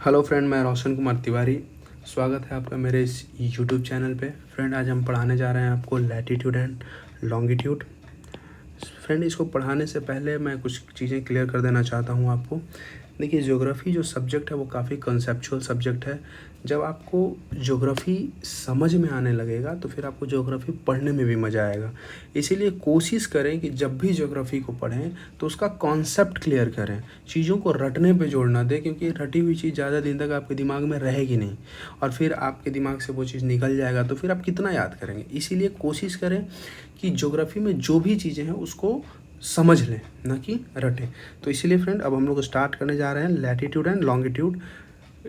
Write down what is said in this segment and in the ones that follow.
Hello friend, मैं रोशन कुमार तिवारी। स्वागत है आपका मेरे इस यूट्यूब चैनल पे। फ्रेंड, आज हम पढ़ाने जा रहे हैं आपको लैटीट्यूड एंड लॉन्गिट्यूड। फ्रेंड, इसको पढ़ाने से पहले मैं कुछ चीज़ें क्लियर कर देना चाहता हूँ आपको। देखिए, ज्योग्राफी जो सब्जेक्ट है वो काफ़ी कंसेप्चुअल सब्जेक्ट है। जब आपको ज्योग्राफी समझ में आने लगेगा तो फिर आपको ज्योग्राफी पढ़ने में भी मज़ा आएगा। इसीलिए कोशिश करें कि जब भी ज्योग्राफी को पढ़ें तो उसका कॉन्सेप्ट क्लियर करें, चीज़ों को रटने पे जोर ना दें, क्योंकि रटी हुई चीज़ ज़्यादा दिन तक आपके दिमाग में रहेगी नहीं और फिर आपके दिमाग से वो चीज़ निकल जाएगा तो फिर आप कितना याद करेंगे। इसीलिए कोशिश करें कि ज्योग्राफी में जो भी चीज़ें हैं उसको समझ लें, ना कि रटें। तो इसीलिए फ्रेंड, अब हम लोग स्टार्ट करने जा रहे हैं लैटीट्यूड एंड लॉन्गिट्यूड।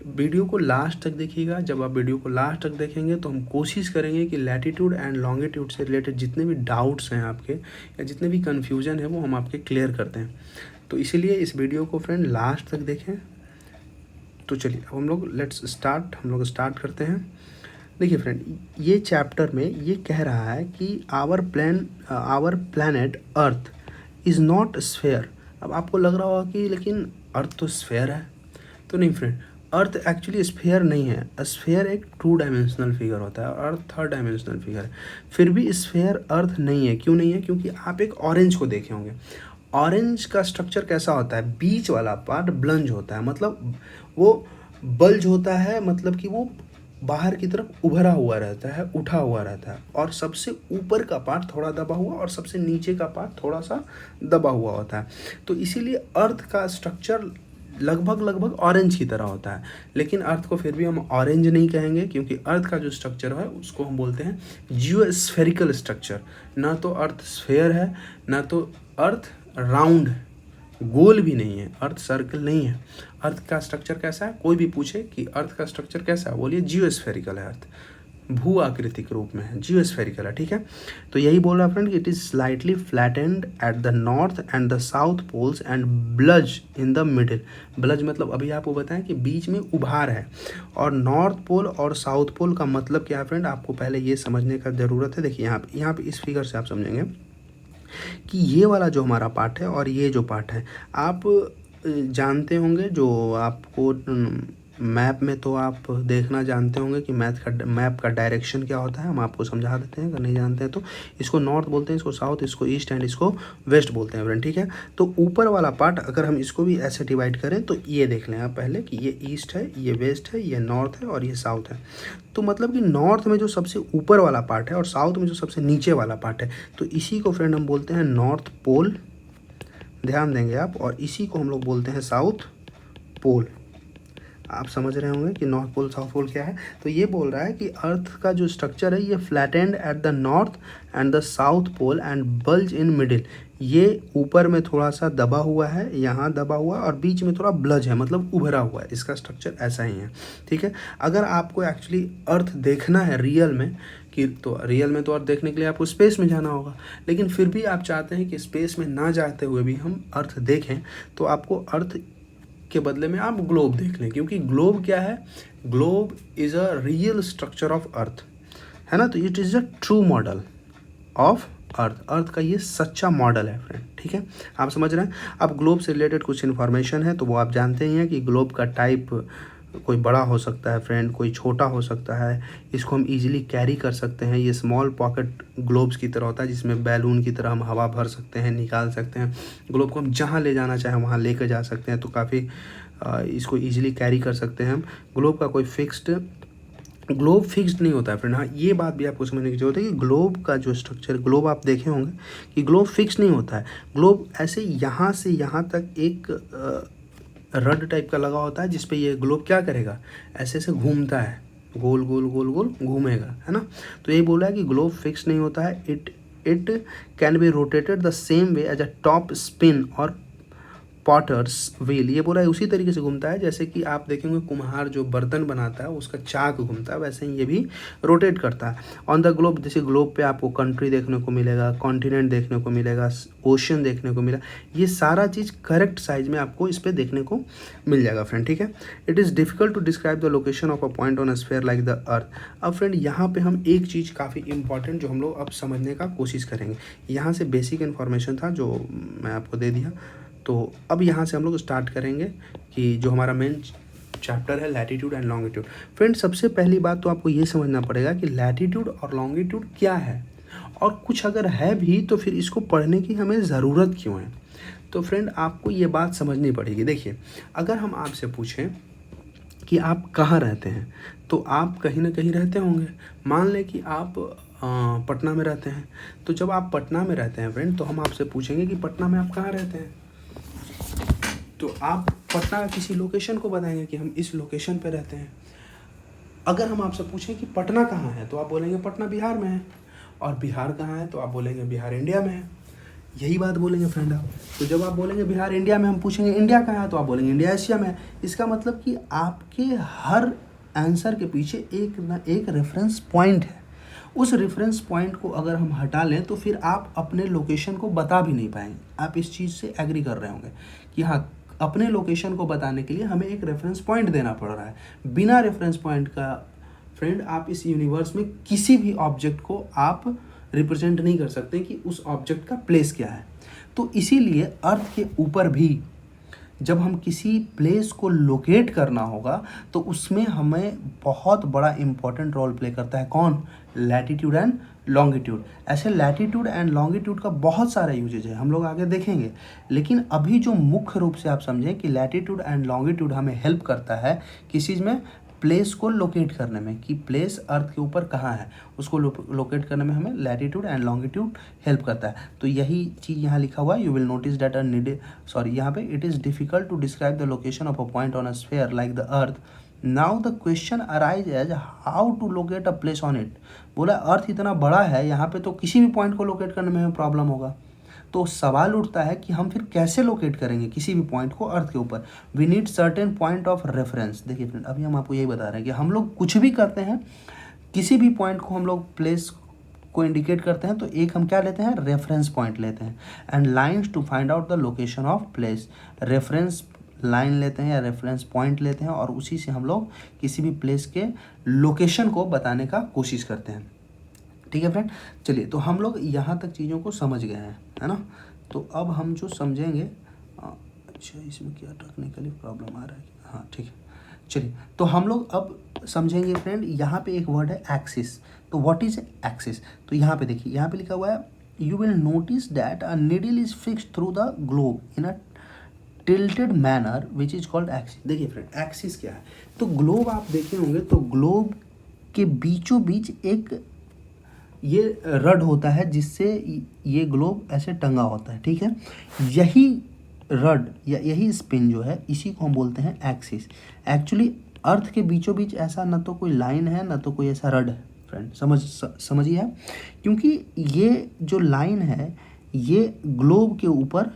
वीडियो को लास्ट तक देखिएगा। जब आप वीडियो को लास्ट तक देखेंगे तो हम कोशिश करेंगे कि लैटीट्यूड एंड लॉन्गिट्यूड से रिलेटेड जितने भी डाउट्स हैं आपके या जितने भी कन्फ्यूजन है वो हम आपके क्लियर करते हैं। तो इसीलिए इस वीडियो को फ्रेंड लास्ट तक देखें। तो चलिए अब हम लोग स्टार्ट करते हैं। देखिए फ्रेंड, ये चैप्टर में ये कह रहा है कि our planet earth is not sphere. अब आपको लग रहा होगा कि लेकिन अर्थ तो स्फेयर है। तो नहीं फ्रेंड, अर्थ एक्चुअली स्फेयर नहीं है। स्फेयर एक 2 डायमेंशनल फिगर होता है और अर्थ 3rd डायमेंशनल फिगर है। फिर भी स्फेयर अर्थ नहीं है। क्यों नहीं है? क्योंकि आप एक ऑरेंज को देखे होंगे। ऑरेंज का स्ट्रक्चर कैसा होता है? बीच वाला पार्ट ब्लंज होता है, मतलब वो बल्ज होता है, मतलब कि वो बाहर की तरफ उभरा हुआ रहता है, उठा हुआ रहता है, और सबसे ऊपर का पार्ट थोड़ा दबा हुआ और सबसे नीचे का पार्ट थोड़ा सा दबा हुआ होता है। तो इसीलिए अर्थ का स्ट्रक्चर लगभग ऑरेंज की तरह होता है। लेकिन अर्थ को फिर भी हम ऑरेंज नहीं कहेंगे, क्योंकि अर्थ का जो स्ट्रक्चर है उसको हम बोलते हैं जियोस्फेरिकल स्ट्रक्चर। ना तो अर्थ स्फेयर है, ना तो अर्थ राउंड है, गोल भी नहीं है, अर्थ सर्कल नहीं है। अर्थ का स्ट्रक्चर कैसा है? कोई भी पूछे कि अर्थ का स्ट्रक्चर कैसा है, बोलिए जियोस्फेरिकल है। अर्थ भू आकृतिक रूप में है, जियोस्फेरिकल है। ठीक है, तो यही बोल रहा फ्रेंड कि it is slightly flattened at the north and the south poles and bulge in the middle. Bulge मतलब अभी आपको बताएं कि बीच में उभार है। और नॉर्थ पोल और साउथ पोल का मतलब क्या है फ्रेंड, आपको पहले ये समझने का ज़रूरत है। देखिए यहाँ पे इस फिगर से आप समझेंगे कि ये वाला जो हमारा पार्ट है और ये जो पार्ट है, आप जानते होंगे, जो आपको मैप में तो आप देखना जानते होंगे कि मैप का डायरेक्शन क्या होता है। हम आपको समझा देते हैं, अगर नहीं जानते हैं तो। इसको नॉर्थ बोलते हैं, इसको साउथ, इसको ईस्ट एंड इसको वेस्ट बोलते हैं फ्रेंड। ठीक है, तो ऊपर वाला पार्ट अगर हम इसको भी ऐसे डिवाइड करें तो ये देख लें आप पहले कि ये ईस्ट है, ये वेस्ट है, ये नॉर्थ है और ये साउथ है। तो मतलब कि नॉर्थ में जो सबसे ऊपर वाला पार्ट है और साउथ में जो सबसे नीचे वाला पार्ट है, तो इसी को फ्रेंड हम बोलते हैं नॉर्थ पोल। ध्यान देंगे आप। और इसी को हम लोग बोलते हैं साउथ पोल। आप समझ रहे होंगे कि नॉर्थ पोल साउथ पोल क्या है। तो ये बोल रहा है कि अर्थ का जो स्ट्रक्चर है ये flattened at the north and the south pole and bulge in middle. ये ऊपर में थोड़ा सा दबा हुआ है, यहाँ दबा हुआ, और बीच में थोड़ा ब्लज है, मतलब उभरा हुआ है। इसका स्ट्रक्चर ऐसा ही है। ठीक है, अगर आपको एक्चुअली अर्थ देखना है रियल में, कि तो रियल में तो अर्थ देखने के लिए आपको स्पेस में जाना होगा। लेकिन फिर भी आप चाहते हैं कि स्पेस में ना जाते हुए भी हम अर्थ देखें, तो आपको अर्थ के बदले में आप ग्लोब देख लें। क्योंकि ग्लोब क्या है? Globe is a real structure of earth, है ना। तो it is a true model of earth. Earth का ये सच्चा मॉडल है फ्रेंड। ठीक है, आप समझ रहे हैं। अब ग्लोब से रिलेटेड कुछ इन्फॉर्मेशन है, तो वो आप जानते ही हैं कि ग्लोब का टाइप कोई बड़ा हो सकता है फ्रेंड, कोई छोटा हो सकता है। इसको हम इजीली कैरी कर सकते हैं। ये स्मॉल पॉकेट ग्लोब्स की तरह होता है, जिसमें बैलून की तरह हम हवा भर सकते हैं, निकाल सकते हैं। ग्लोब को हम जहाँ ले जाना चाहें वहाँ लेकर जा सकते हैं। तो काफ़ी इसको इजीली कैरी कर सकते हैं हम। ग्लोब का कोई ग्लोब फिक्स्ड नहीं होता है फ्रेंड। हाँ, ये बात भी आपको समझने की जरूरत है कि ग्लोब का जो स्ट्रक्चर, ग्लोब आप देखे होंगे कि ग्लोब फिक्स नहीं होता है। ग्लोब ऐसे यहाँ से यहाँ तक एक रड टाइप का लगा होता है, जिसपे ये ग्लोब क्या करेगा, ऐसे ऐसे घूमता है, गोल गोल गोल गोल घूमेगा, है ना। तो यही बोला है कि ग्लोब फिक्स नहीं होता है। It can be rotated the same way as a top spin और पॉटर्स व्हील। ये बोला है उसी तरीके से घूमता है जैसे कि आप देखेंगे कुम्हार जो बर्तन बनाता है उसका चाक घूमता है, वैसे ही ये भी रोटेट करता है ऑन द ग्लोब। जैसे ग्लोब पे आपको कंट्री देखने को मिलेगा, कॉन्टिनेंट देखने को मिलेगा, ओशन देखने को मिला। ये सारा चीज़ करेक्ट साइज में आपको इस पर देखने को मिल जाएगा फ्रेंड। ठीक है, it is difficult to describe the location of a point on a sphere like the earth. अब फ्रेंड, यहाँ पे हम एक चीज़ काफ़ी इंपॉर्टेंट जो हम लोग अब समझने का कोशिश करेंगे। यहाँ से बेसिक इन्फॉर्मेशन था जो मैं आपको दे दिया। तो अब यहाँ से हम लोग स्टार्ट करेंगे कि जो हमारा मेन चैप्टर है लैटीट्यूड एंड लॉन्गिट्यूड। फ्रेंड सबसे पहली बात तो आपको ये समझना पड़ेगा कि लैटीट्यूड और लॉन्गिट्यूड क्या है, और कुछ अगर है भी तो फिर इसको पढ़ने की हमें ज़रूरत क्यों है। तो फ्रेंड आपको ये बात समझनी पड़ेगी। देखिए, अगर हम आपसे पूछें कि आप कहाँ रहते हैं, तो आप कहीं ना कहीं रहते होंगे। मान लें कि आप पटना में रहते हैं, तो जब आप पटना में रहते हैं फ्रेंड, तो हम आपसे पूछेंगे कि पटना में आप कहाँ रहते हैं, तो आप पटना का किसी लोकेशन को बताएंगे कि हम इस लोकेशन पे रहते हैं। अगर हम आपसे पूछें कि पटना कहाँ है, तो आप बोलेंगे पटना बिहार में है, और बिहार कहाँ है, तो आप बोलेंगे बिहार इंडिया में है। यही बात बोलेंगे फ्रेंड आप। तो जब आप बोलेंगे बिहार इंडिया में, हम पूछेंगे इंडिया कहाँ है, तो आप बोलेंगे इंडिया एशिया में है। इसका मतलब कि आपके हर आंसर के पीछे एक ना एक रेफरेंस पॉइंट है। उस रेफरेंस पॉइंट को अगर हम हटा लें तो फिर आप अपने लोकेशन को बता भी नहीं पाएंगे। आप इस चीज़ से एग्री कर रहे होंगे कि हाँ, अपने लोकेशन को बताने के लिए हमें एक रेफरेंस पॉइंट देना पड़ रहा है। बिना रेफरेंस पॉइंट का फ्रेंड आप इस यूनिवर्स में किसी भी ऑब्जेक्ट को आप रिप्रेजेंट नहीं कर सकते कि उस ऑब्जेक्ट का प्लेस क्या है। तो इसीलिए अर्थ के ऊपर भी जब हम किसी प्लेस को लोकेट करना होगा तो उसमें हमें बहुत बड़ा इंपॉर्टेंट रोल प्ले करता है। कौन? Latitude and longitude. ऐसे लैटीट्यूड एंड लॉन्गिट्यूड का बहुत सारा यूजेज है, हम लोग आगे देखेंगे। लेकिन अभी जो मुख्य रूप से आप समझें कि लैटीट्यूड एंड लॉन्गिट्यूड हमें हेल्प करता है किस चीज़ में? प्लेस को लोकेट करने में, कि प्लेस अर्थ के ऊपर कहाँ है, उसको लोकेट करने में हमें लैटीट्यूड एंड लॉन्गिट्यूड हेल्प करता है। तो यही चीज़ यहाँ लिखा हुआ है, यू विल नोटिस दैट यहाँ पे it is difficult to describe the location of a point on a sphere like the earth. Now the question arise as how to locate a place on it. बोला earth इतना बड़ा है, यहाँ पे तो किसी भी पॉइंट को लोकेट करने में हमें प्रॉब्लम होगा। तो सवाल उठता है कि हम फिर कैसे लोकेट करेंगे किसी भी पॉइंट को अर्थ के ऊपर। We need certain point of reference. देखिए फ्रेंड, अभी हम आपको यही बता रहे हैं कि हम लोग कुछ भी करते हैं, किसी भी पॉइंट को हम लोग प्लेस को इंडिकेट करते हैं तो एक हम क्या लेते हैं? रेफरेंस पॉइंट लेते हैं। And lines to find out the location of place. Reference line लेते हैं या रेफरेंस पॉइंट लेते हैं और उसी से हम लोग किसी भी प्लेस के लोकेशन को बताने का कोशिश करते हैं। ठीक है फ्रेंड, चलिए तो हम लोग यहाँ तक चीज़ों को समझ गए हैं, है ना। तो अब हम जो समझेंगे, अच्छा इसमें क्या टेक्निकली प्रॉब्लम आ रहा है? हाँ ठीक है, चलिए तो हम लोग अब समझेंगे फ्रेंड। यहाँ पे एक वर्ड है एक्सिस। तो व्हाट इज एक्सिस? तो यहाँ पे देखिए, यहाँ पे लिखा हुआ है you will notice that a needle is fixed through the globe in a tilted manner which is called axis. देखिए फ्रेंड, एक्सिस क्या है? तो ग्लोब आप देखे होंगे, तो ग्लोब के बीचों बीच एक ये रड होता है जिससे ये ग्लोब ऐसे टंगा होता है। ठीक है, यही रड या यही स्पिन जो है, इसी को हम बोलते हैं एक्सिस। एक्चुअली अर्थ के बीचों बीच ऐसा ना तो कोई लाइन है ना तो कोई ऐसा रड है फ्रेंड, समझिए आप। क्योंकि ये जो लाइन है ये ग्लोब के ऊपर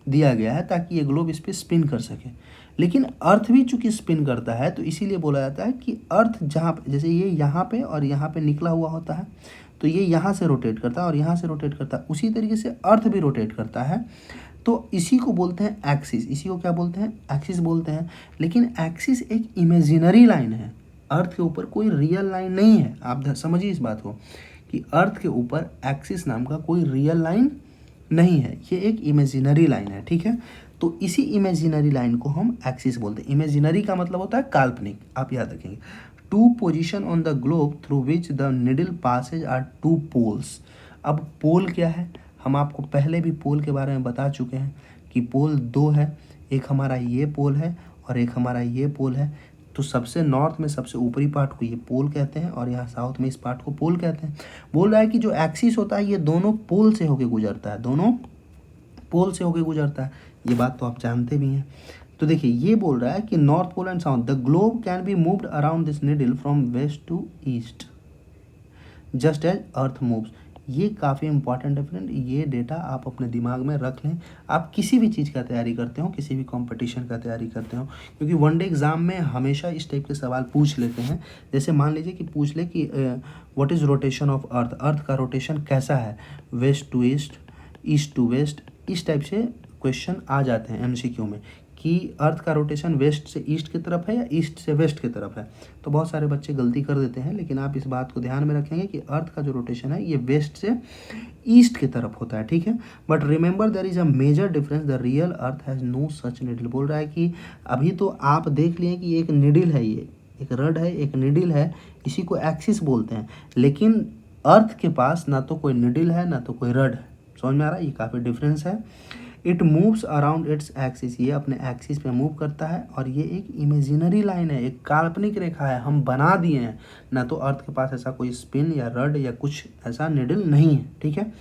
दिया गया है ताकि ये ग्लोब इस पर स्पिन कर सके। लेकिन अर्थ भी चूंकि स्पिन करता है तो इसीलिए बोला जाता है कि अर्थ जहाँ पे, जैसे ये यहाँ पे और यहाँ पे निकला हुआ होता है, तो ये यहाँ से रोटेट करता है और यहाँ से रोटेट करता है, उसी तरीके से अर्थ भी रोटेट करता है। तो इसी को बोलते हैं एक्सिस। इसी को क्या बोलते हैं? एक्सिस बोलते हैं। लेकिन एक्सिस एक इमेजिनरी लाइन है, अर्थ के ऊपर कोई रियल लाइन नहीं है। आप समझिए इस बात को कि अर्थ के ऊपर एक्सिस नाम का कोई रियल लाइन नहीं है, ये एक इमेजिनरी लाइन है। ठीक है, तो इसी इमेजिनरी लाइन को हम एक्सिस बोलते हैं। इमेजिनरी का मतलब होता है काल्पनिक, आप याद रखेंगे। Two position on the globe through which the needle passes are two poles. अब पोल क्या है? हम आपको पहले भी पोल के बारे में बता चुके हैं कि पोल दो है, एक हमारा ये पोल है और एक हमारा ये पोल है। तो सबसे नॉर्थ में सबसे ऊपरी पार्ट को ये पोल कहते हैं और यहाँ साउथ में इस पार्ट को पोल कहते हैं। बोल रहा है कि जो एक्सिस होता है ये दोनों पोल से होके गुजरता है, दोनों पोल से होके गुजरता है। ये बात तो आप जानते भी हैं। तो देखिए ये बोल रहा है कि north pole and south, the globe can be moved around this needle from west to east just as earth moves. ये काफ़ी इंपॉर्टेंट है फ्रेंड, ये डेटा आप अपने दिमाग में रख लें। आप किसी भी चीज़ का तैयारी करते हो, किसी भी कंपटीशन का तैयारी करते हो, क्योंकि वनडे एग्जाम में हमेशा इस टाइप के सवाल पूछ लेते हैं। जैसे मान लीजिए कि पूछ ले कि what is rotation of earth, earth का रोटेशन कैसा है, west to east, east to west, इस टाइप से क्वेश्चन आ जाते हैं एमसीक्यू में। कि अर्थ का रोटेशन वेस्ट से ईस्ट की तरफ है या ईस्ट से वेस्ट की तरफ है। तो बहुत सारे बच्चे गलती कर देते हैं, लेकिन आप इस बात को ध्यान में रखेंगे कि अर्थ का जो रोटेशन है ये वेस्ट से ईस्ट की तरफ होता है, ठीक है। But remember there is a major difference, the real earth has no such needle. बोल रहा है कि अभी तो आप देख लिए कि एक निडल है, ये एक रड है, एक निडल है, इसी को एक्सिस बोलते हैं, लेकिन अर्थ के पास ना तो कोई निडल है ना तो कोई रड है। समझ में आ रहा है, ये काफ़ी डिफरेंस है। It moves around its axis, ये अपने एक्सिस पे मूव करता है, और ये एक इमेजिनरी लाइन है, एक काल्पनिक रेखा है, हम बना दिए हैं, ना तो अर्थ के पास ऐसा कोई स्पिन या रड या कुछ ऐसा निडल नहीं है, ठीक है।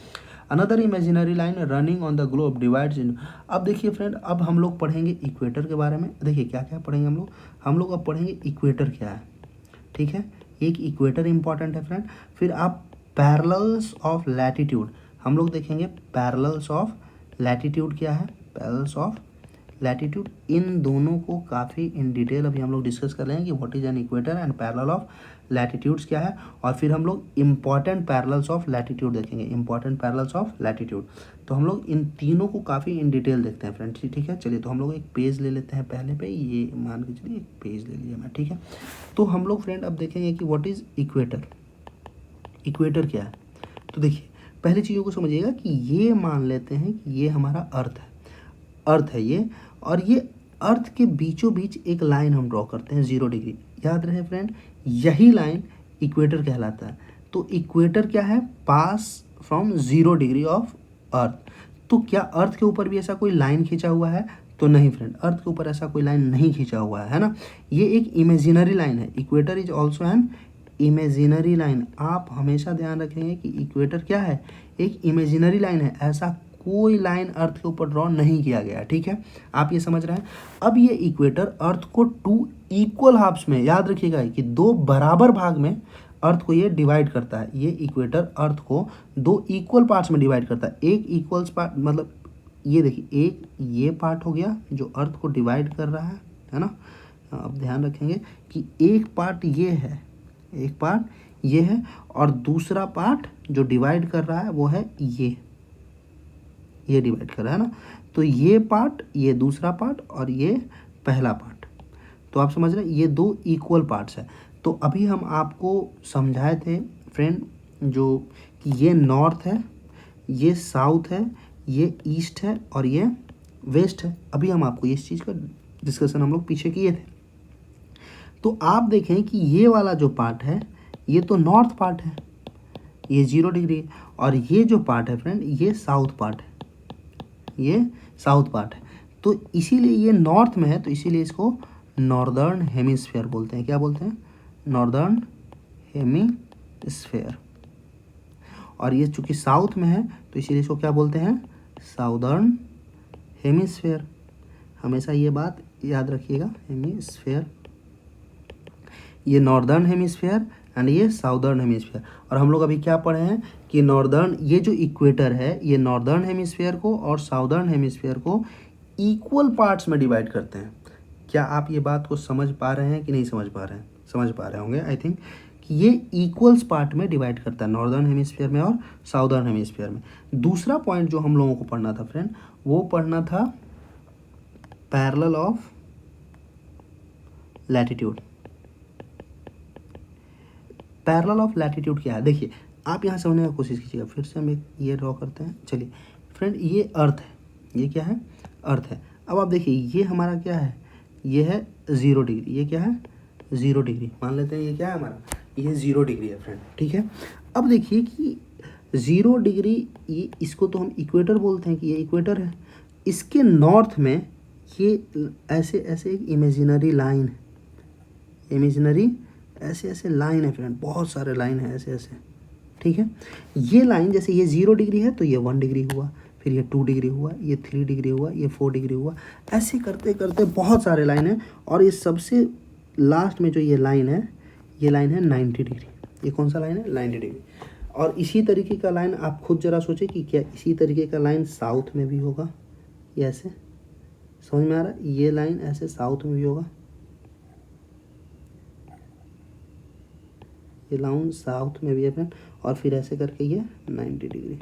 Another imaginary line running on the globe divides in. अब देखिए फ्रेंड, अब हम लोग पढ़ेंगे इक्वेटर के बारे में। देखिए क्या क्या पढ़ेंगे हम लोग अब पढ़ेंगे इक्वेटर क्या है, ठीक है। एक इक्वेटर इंपॉर्टेंट है फ्रेंड। फिर आप पैरेलल्स ऑफ लैटिट्यूड, हम लोग देखेंगे पैरेलल्स ऑफ लैटिट्यूड क्या है, पैरेलल्स ऑफ लैटिट्यूड, इन दोनों को काफ़ी इन डिटेल अभी हम लोग डिस्कस कर रहे हैं कि what is an equator and parallel of latitudes क्या है। और फिर हम लोग इंपॉर्टेंट पैरेलल्स ऑफ लैटिट्यूड देखेंगे, इंपॉर्टेंट पैरेलल्स ऑफ लैटिट्यूड। तो हम लोग इन तीनों को काफ़ी इन डिटेल देखते हैं फ्रेंड्स, ठीक है। चलिए तो हम लोग एक पेज ले लेते हैं पहले पे, ये मान के चलिए एक पेज ले लिया मैं, ठीक है। तो हम लोग फ्रेंड अब देखेंगे कि व्हाट इज़ इक्वेटर, इक्वेटर क्या है। तो देखिए पहली चीज़ों को समझिएगा कि ये मान लेते हैं कि ये हमारा अर्थ है, अर्थ है ये, और ये अर्थ के बीचों बीच एक लाइन हम ड्रॉ करते हैं 0 डिग्री। याद रहे फ्रेंड, यही लाइन इक्वेटर कहलाता है। तो इक्वेटर क्या है, पास फ्रॉम 0 डिग्री ऑफ अर्थ। तो क्या अर्थ के ऊपर भी ऐसा कोई लाइन खींचा हुआ है? तो नहीं फ्रेंड, अर्थ के ऊपर ऐसा कोई लाइन नहीं खींचा हुआ है ना। ये एक इमेजिनरी लाइन है, equator is also an imaginary line. आप हमेशा ध्यान रखेंगे कि इक्वेटर क्या है, एक इमेजिनरी लाइन है, ऐसा कोई लाइन अर्थ के ऊपर ड्रॉ नहीं किया गया, ठीक है। आप ये समझ रहे हैं। अब ये इक्वेटर अर्थ को 2 इक्वल हाफ्स में, याद रखिएगा कि 2 बराबर भाग में अर्थ को ये डिवाइड करता है। ये इक्वेटर अर्थ को 2 इक्वल पार्ट्स में डिवाइड करता है। एक इक्वल्स पार्ट मतलब ये देखिए, एक ये पार्ट हो गया जो अर्थ को डिवाइड कर रहा है ना। अब ध्यान रखेंगे कि एक पार्ट ये है, एक पार्ट ये है, और दूसरा पार्ट जो डिवाइड कर रहा है वो है ये डिवाइड कर रहा है ना। तो ये पार्ट, ये दूसरा पार्ट, और ये पहला पार्ट। तो आप समझ रहे हैं, ये 2 इक्वल पार्ट्स है। तो अभी हम आपको समझाए थे फ्रेंड जो कि ये नॉर्थ है, ये साउथ है, ये ईस्ट है, और ये वेस्ट है। अभी हम आपको इस चीज़ का डिस्कशन हम लोग पीछे किए थे। तो आप देखें कि ये वाला जो पार्ट है ये तो नॉर्थ पार्ट है, ये 0 डिग्री, और ये जो पार्ट है फ्रेंड ये साउथ पार्ट है, ये साउथ पार्ट है। तो इसीलिए ये नॉर्थ में है, तो इसीलिए इसको नॉर्दर्न हेमिस्फीयर बोलते हैं। क्या बोलते हैं? Northern hemisphere. और ये चूँकि साउथ में है तो इसीलिए इसको क्या बोलते हैं? Southern hemisphere. हमेशा ये बात याद रखिएगा, हेमिस्फीयर, ये नॉर्दर्न हेमिस्फीयर एंड ये साउदर्न हेमिस्फीयर। और हम लोग अभी क्या पढ़े हैं कि नॉर्दर्न, ये जो इक्वेटर है ये नॉर्दर्न हेमिस्फीयर को और साउदर्न हेमिस्फीयर को इक्वल पार्ट्स में डिवाइड करते हैं। क्या आप ये बात को समझ पा रहे हैं कि नहीं समझ पा रहे हैं? समझ पा रहे होंगे आई थिंक, कि ये इक्वल्स पार्ट में डिवाइड करता है, नॉर्दर्न हेमिस्फीयर में और साउदर्न हेमिस्फीयर में। दूसरा पॉइंट जो हम लोगों को पढ़ना था फ्रेंड, वो पढ़ना था parallel of latitude. Parallel of latitude क्या है? देखिए आप यहाँ समझने की कोशिश कीजिएगा। फिर से हम एक ये ड्रॉ करते हैं। चलिए फ्रेंड, ये अर्थ है, ये क्या है? अर्थ है। अब आप देखिए ये हमारा क्या है? ये है 0 डिग्री। ये क्या है? 0 डिग्री। मान लेते हैं ये क्या है हमारा? ये 0 डिग्री है फ्रेंड, ठीक है। अब देखिए कि 0 डिग्री, ये इसको तो हम इक्वेटर बोलते हैं कि ये इक्वेटर है। इसके नॉर्थ में ये ऐसे ऐसे एक इमेजिनरी लाइन है, इमेजिनरी ऐसे ऐसे लाइन है फ्रेंड, बहुत सारे लाइन है ऐसे ऐसे, ठीक है। ये लाइन जैसे ये 0 डिग्री है तो ये 1 डिग्री हुआ, फिर ये 2 डिग्री हुआ, ये 3 डिग्री हुआ, ये 4 डिग्री हुआ, ऐसे करते करते बहुत सारे लाइन है। और ये सबसे लास्ट में जो ये लाइन है, ये लाइन है 90 डिग्री। ये कौन सा लाइन है? 90 डिग्री। और इसी तरीके का लाइन आप खुद ज़रा सोचिए कि क्या इसी तरीके का लाइन साउथ में भी होगा? ये ऐसे, समझ में आ रहा है? ये लाइन ऐसे साउथ में भी होगा, ये लाइन साउथ में भी है फ्रेंड, और फिर ऐसे करके ये 90 डिग्री।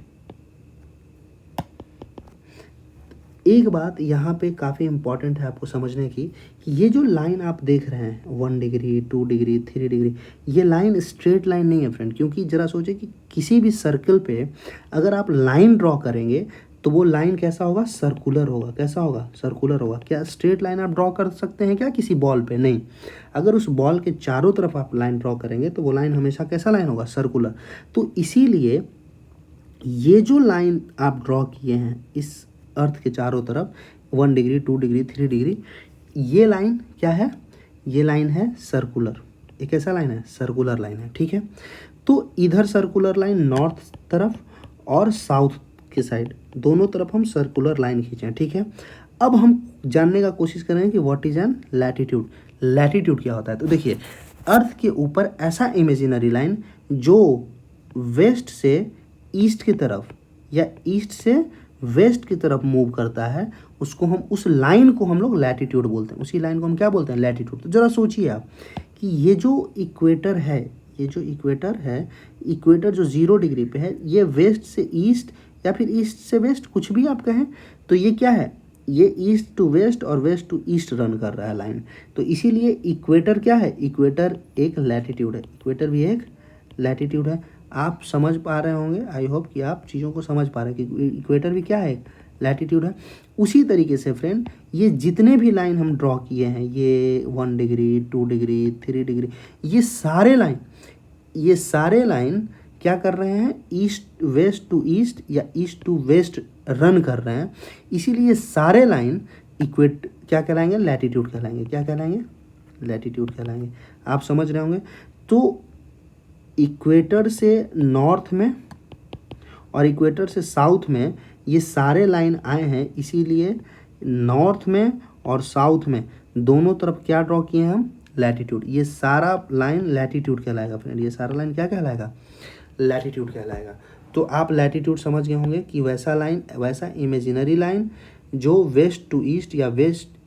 एक बात यहाँ पे काफ़ी इम्पॉर्टेंट है आपको समझने की कि ये जो लाइन आप देख रहे हैं 1 डिग्री 2 डिग्री 3 डिग्री, ये लाइन स्ट्रेट लाइन नहीं है फ्रेंड। क्योंकि ज़रा सोचिए कि किसी भी सर्कल पे अगर आप लाइन ड्रॉ करेंगे तो वो लाइन कैसा होगा, सर्कुलर होगा। कैसा होगा, सर्कुलर होगा। क्या स्ट्रेट लाइन आप ड्रॉ कर सकते हैं क्या किसी बॉल पे? नहीं। अगर उस बॉल के चारों तरफ आप लाइन ड्रॉ करेंगे तो वो लाइन हमेशा कैसा लाइन होगा, सर्कुलर। तो इसीलिए ये जो लाइन आप ड्रॉ किए हैं इस अर्थ के चारों तरफ 1 डिग्री 2 डिग्री 3 डिग्री, ये लाइन क्या है, ये लाइन है सर्कुलर। एक ऐसा लाइन है, सर्कुलर लाइन है, ठीक है। तो इधर सर्कुलर लाइन नॉर्थ तरफ और साउथ के साइड दोनों तरफ हम सर्कुलर लाइन खींचे, ठीक है। अब हम जानने का कोशिश करेंगे कि what is an latitude. Latitude क्या होता है? तो देखिए, अर्थ के ऊपर ऐसा इमेजिनरी लाइन जो वेस्ट से ईस्ट की तरफ या ईस्ट से वेस्ट की तरफ मूव करता है, उसको हम, उस लाइन को हम लोग लैटिट्यूड बोलते हैं। उसी लाइन को हम क्या बोलते हैं, लैटिट्यूड। तो ज़रा सोचिए आप कि ये जो इक्वेटर है, ये जो इक्वेटर है, इक्वेटर जो 0 डिग्री पे है, ये वेस्ट से ईस्ट या फिर ईस्ट से वेस्ट, कुछ भी आप कहें, तो ये क्या है, ये ईस्ट टू वेस्ट और वेस्ट टू ईस्ट रन कर रहा है लाइन। तो इसीलिए इक्वेटर क्या है, इक्वेटर एक लैटिट्यूड है। इक्वेटर भी एक लैटिट्यूड है। आप समझ पा रहे होंगे, आई होप कि आप चीज़ों को समझ पा रहे हैं कि इक्वेटर भी क्या है, लैटिट्यूड है। उसी तरीके से फ्रेंड, ये जितने भी लाइन हम ड्रॉ किए हैं, ये 1 डिग्री 2 डिग्री 3 डिग्री, ये सारे लाइन क्या कर रहे हैं, ईस्ट वेस्ट टू ईस्ट या ईस्ट टू वेस्ट रन कर रहे हैं। इसीलिए ये सारे लाइन क्या कहलाएंगे, लैटिट्यूड कहलाएंगे। क्या कहलाएंगे, लैटिट्यूड कहलाएंगे। आप समझ रहे होंगे। तो इक्वेटर से नॉर्थ में और इक्वेटर से साउथ में ये सारे लाइन आए हैं, इसीलिए नॉर्थ में और साउथ में दोनों तरफ क्या ड्रॉ किए हैं हम, लैटिट्यूड। ये सारा लाइन लैटिट्यूड कहलाएगा फ्रेंड। ये सारा लाइन क्या कहलाएगा, लैटिट्यूड कहलाएगा। तो आप लैटिट्यूड समझ गए होंगे कि वैसा लाइन, वैसा इमेजिनरी लाइन जो वेस्ट टू ईस्ट या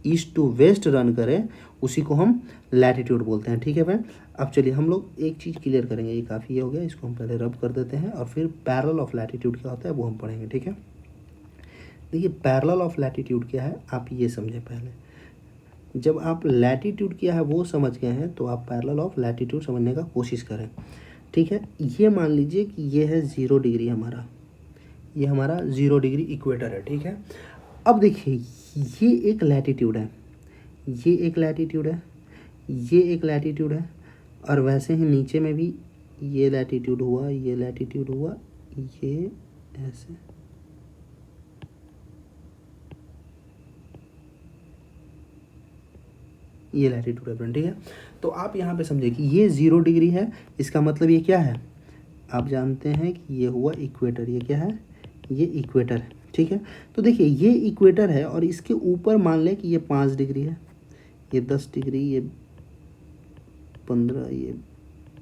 ईस्ट टू वेस्ट रन करे, उसी को हम लैटिट्यूड बोलते हैं, ठीक है फ्रेंड। अब चलिए हम लोग एक चीज़ क्लियर करेंगे, ये काफ़ी हो गया, इसको हम पहले रब कर देते हैं और फिर पैरेलल ऑफ लैटिट्यूड क्या होता है वो हम पढ़ेंगे, ठीक है। देखिए, पैरेलल ऑफ लैटिट्यूड क्या है, आप ये समझें पहले। जब आप लैटिट्यूड क्या है वो समझ गए हैं तो आप पैरेलल ऑफ लैटिट्यूड समझने का कोशिश करें, ठीक है। ये मान लीजिए कि ये है 0 डिग्री हमारा, ये हमारा 0 डिग्री इक्वेटर है, ठीक है। अब देखिए, ये एक लैटिट्यूड है, ये एक लैटिट्यूड है, ये एक लैटिट्यूड है, और वैसे ही नीचे में भी ये लैटिट्यूड हुआ, ये लैटिट्यूड हुआ, ये ऐसे, ये लैटिट्यूड है फ्रेंड, ठीक है। तो आप यहाँ पे समझे कि ये 0 डिग्री है, इसका मतलब ये क्या है, आप जानते हैं कि ये हुआ इक्वेटर। ये क्या है, ये इक्वेटर है, ठीक है। तो देखिए, ये इक्वेटर है और इसके ऊपर मान लें कि ये 5 डिग्री है, ये 10 डिग्री, ये 15, ये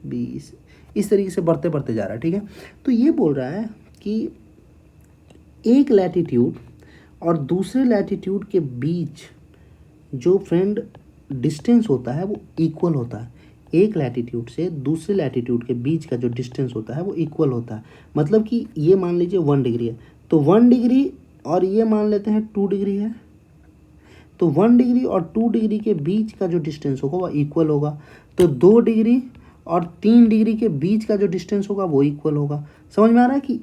20, इस तरीके से बढ़ते बढ़ते जा रहा है, ठीक है। तो ये बोल रहा है कि एक लैटिट्यूड और दूसरे लैटिट्यूड के बीच जो फ्रेंड डिस्टेंस होता है वो इक्वल होता है। एक लैटिट्यूड से दूसरे लैटिट्यूड के बीच का जो डिस्टेंस होता है वो इक्वल होता है। मतलब कि ये मान लीजिए 1 डिग्री है, तो 1 डिग्री और ये मान लेते हैं 2 डिग्री है, तो 1 डिग्री और 2 डिग्री के बीच का जो डिस्टेंस होगा वो इक्वल होगा। तो 2 डिग्री और 3 डिग्री के बीच का जो डिस्टेंस होगा वो इक्वल होगा। समझ में आ रहा है कि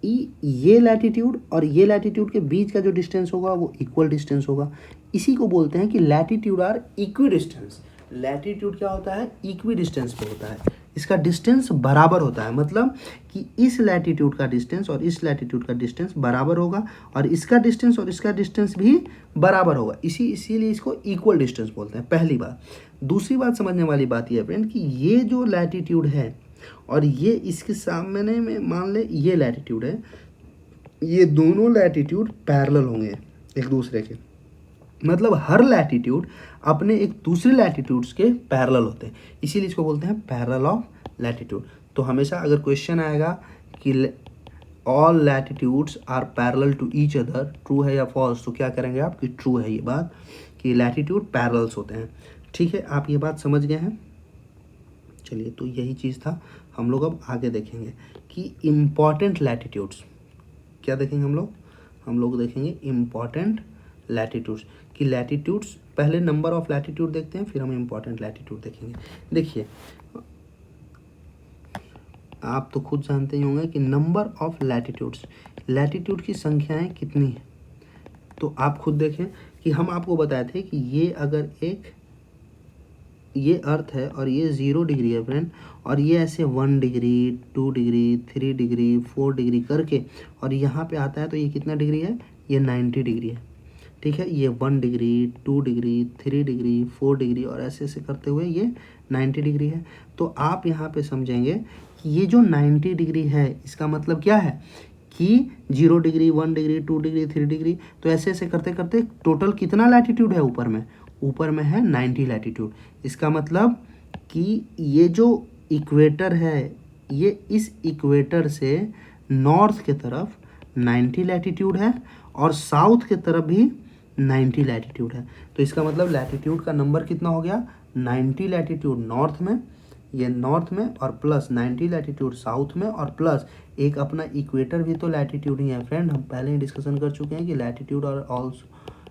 ये लैटिट्यूड और ये लैटिट्यूड के बीच का जो डिस्टेंस होगा वो इक्वल डिस्टेंस होगा। इसी को बोलते हैं कि latitude are equi distance. Latitude क्या होता है, इक्वी डिस्टेंस पे होता है, इसका डिस्टेंस बराबर होता है। मतलब कि इस लैटिट्यूड का डिस्टेंस और इस लैटिट्यूड का डिस्टेंस बराबर होगा और इसका डिस्टेंस और इसका डिस्टेंस भी बराबर होगा, इसीलिए इसको इक्वल डिस्टेंस बोलते हैं, पहली बात। दूसरी बात समझने वाली बात यह है फ्रेंड कि ये जो लैटिट्यूड है और ये इसके सामने में मान ले ये लैटिट्यूड है, ये दोनों लैटिट्यूड पैरेलल होंगे एक दूसरे के। मतलब हर लैटिट्यूड अपने एक दूसरे लैटिट्यूड्स के पैरेलल होते हैं, इसीलिए इसको बोलते हैं पैरेलल ऑफ लैटिट्यूड। तो हमेशा अगर क्वेश्चन आएगा कि all latitudes are parallel to each other, true है या फॉल्स, तो क्या करेंगे आप कि ट्रू है ये बात कि लैटिट्यूड पैरेलल्स होते हैं, ठीक है। आप ये बात समझ गए हैं। चलिए, तो यही चीज़ था। हम लोग अब आगे देखेंगे कि इम्पॉर्टेंट लैटिट्यूड्स क्या देखेंगे हम लोग। हम लोग देखेंगे इम्पॉर्टेंट लैटिट्यूड्स कि लैटिट्यूड्स, पहले नंबर ऑफ लैटिट्यूड देखते हैं फिर हम इम्पॉर्टेंट लैटिट्यूड देखेंगे। देखिए आप तो खुद जानते ही होंगे कि नंबर ऑफ लैटिट्यूड्स, लैटिट्यूड की संख्याएं कितनी है। तो आप खुद देखें कि हम आपको बताए थे कि ये अगर ये अर्थ है और ये 0 डिग्री है फ्रेंड, और ये ऐसे 1 डिग्री 2 डिग्री 3 डिग्री 4 डिग्री करके और यहाँ पे आता है, तो ये कितना डिग्री है, ये 90 डिग्री है। ठीक है, ये 1 डिग्री 2 डिग्री 3 डिग्री 4 डिग्री और ऐसे ऐसे करते हुए ये 90 डिग्री है। तो आप यहाँ पे समझेंगे कि ये जो 90 डिग्री है इसका मतलब क्या है कि 0 डिग्री 1 डिग्री 2 डिग्री 3 डिग्री, तो ऐसे ऐसे करते करते टोटल कितना लैटिट्यूड है ऊपर में, ऊपर में है 90 लैटिट्यूड। इसका मतलब कि ये जो इक्वेटर है, ये इस इक्वेटर से नॉर्थ के तरफ 90 लैटिट्यूड है और साउथ के तरफ भी 90 लैटिट्यूड है। तो इसका मतलब लैटिट्यूड का नंबर कितना हो गया, 90 लैटिट्यूड नॉर्थ में, ये नॉर्थ में, और प्लस 90 लैटिट्यूड साउथ में, और प्लस एक अपना इक्वेटर भी तो लैटिट्यूड ही है फ्रेंड। हम पहले ही डिस्कशन कर चुके हैं कि लैटिट्यूड और also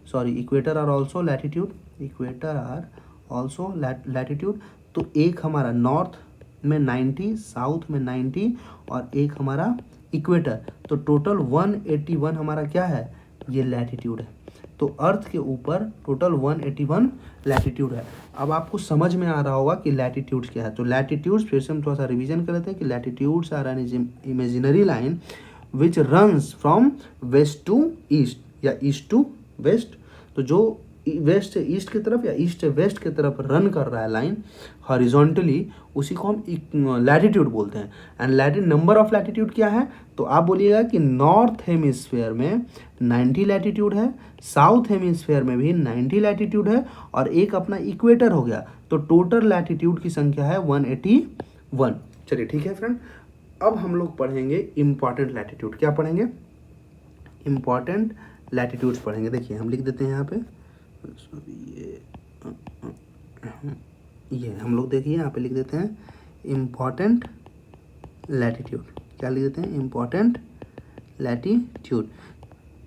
sorry equator are also latitude, equator are also latitude. तो एक हमारा नॉर्थ में 90, साउथ में 90 और एक हमारा इक्वेटर, तो टोटल 181 हमारा क्या है, ये लैटिट्यूड है। तो अर्थ के ऊपर टोटल 181 लैटिट्यूड है। अब आपको समझ में आ रहा होगा कि लैटिट्यूड्स क्या है। तो लैटिट्यूड्स फिर से हम थोड़ा सा रिवीजन कर लेते हैं कि latitudes are an imaginary line which runs from west to east या ईस्ट टू वेस्ट। तो जो वेस्ट से ईस्ट की तरफ या ईस्ट से वेस्ट की तरफ रन कर रहा है लाइन हॉरिजॉन्टली, उसी को हम लैटिट्यूड बोलते हैं। And latitude, number of latitude क्या है, तो आप बोलिएगा कि नॉर्थ हेमिस्फीयर में 90 लैटिट्यूड है, साउथ हेमिस्फीयर में भी 90 लैटिट्यूड है, और एक अपना इक्वेटर हो गया, तो टोटल लैटिट्यूड की संख्या है 181। चलिए ठीक है फ्रेंड, अब हम लोग पढ़ेंगे इम्पॉर्टेंट लैटिट्यूड। क्या पढ़ेंगे, इम्पॉर्टेंट लैटिट्यूड्स पढ़ेंगे। देखिए हम लिख देते हैं यहाँ पे, ये हम लोग देखिए यहाँ पे लिख देते हैं इम्पॉर्टेंट लैटिट्यूड। क्या लिख देते हैं, इम्पॉर्टेंट लैटिट्यूड।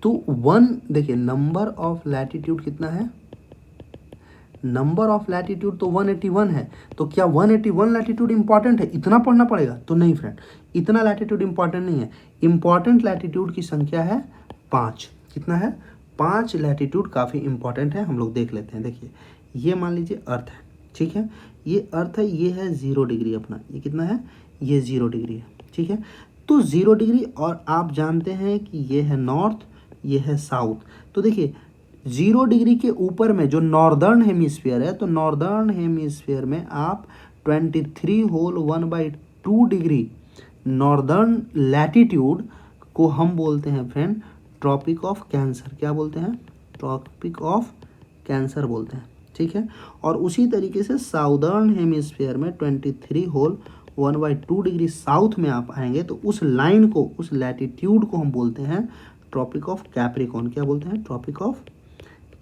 तो 1 देखिए नंबर ऑफ लैटिट्यूड कितना है, नंबर ऑफ लैटिट्यूड तो 181 है। तो क्या 181 लैटिट्यूड इंपॉर्टेंट है, इतना पढ़ना पड़ेगा, तो नहीं फ्रेंड, इतना लैटिट्यूड इंपॉर्टेंट नहीं है। इंपॉर्टेंट लैटिट्यूड की संख्या है 5। कितना है, 5 लैटिट्यूड काफ़ी इंपॉर्टेंट है। हम लोग देख लेते हैं। देखिए ये मान लीजिए अर्थ है, ठीक है, ये अर्थ है, ये है 0 डिग्री अपना, ये कितना है, ये 0 डिग्री है, ठीक है। तो 0 डिग्री, और आप जानते हैं कि ये है नॉर्थ, ये है साउथ। तो देखिए 0 डिग्री के ऊपर में जो नॉर्दर्न हेमिस्फीयर है, तो नॉर्दर्न हेमिस्फीयर में आप 23 होल 1/2 डिग्री नॉर्दर्न लैटिट्यूड को हम बोलते हैं फ्रेंड ट्रॉपिक ऑफ कैंसर। क्या बोलते हैं, ट्रॉपिक ऑफ कैंसर बोलते हैं, ठीक है। और उसी तरीके से साउदर्न हेमिस्फीयर में 23 होल 1/2 डिग्री साउथ में आप आएंगे, तो उस लाइन को, उस लैटिट्यूड को हम बोलते हैं ट्रॉपिक ऑफ कैप्रिकॉर्न। क्या बोलते हैं, ट्रॉपिक ऑफ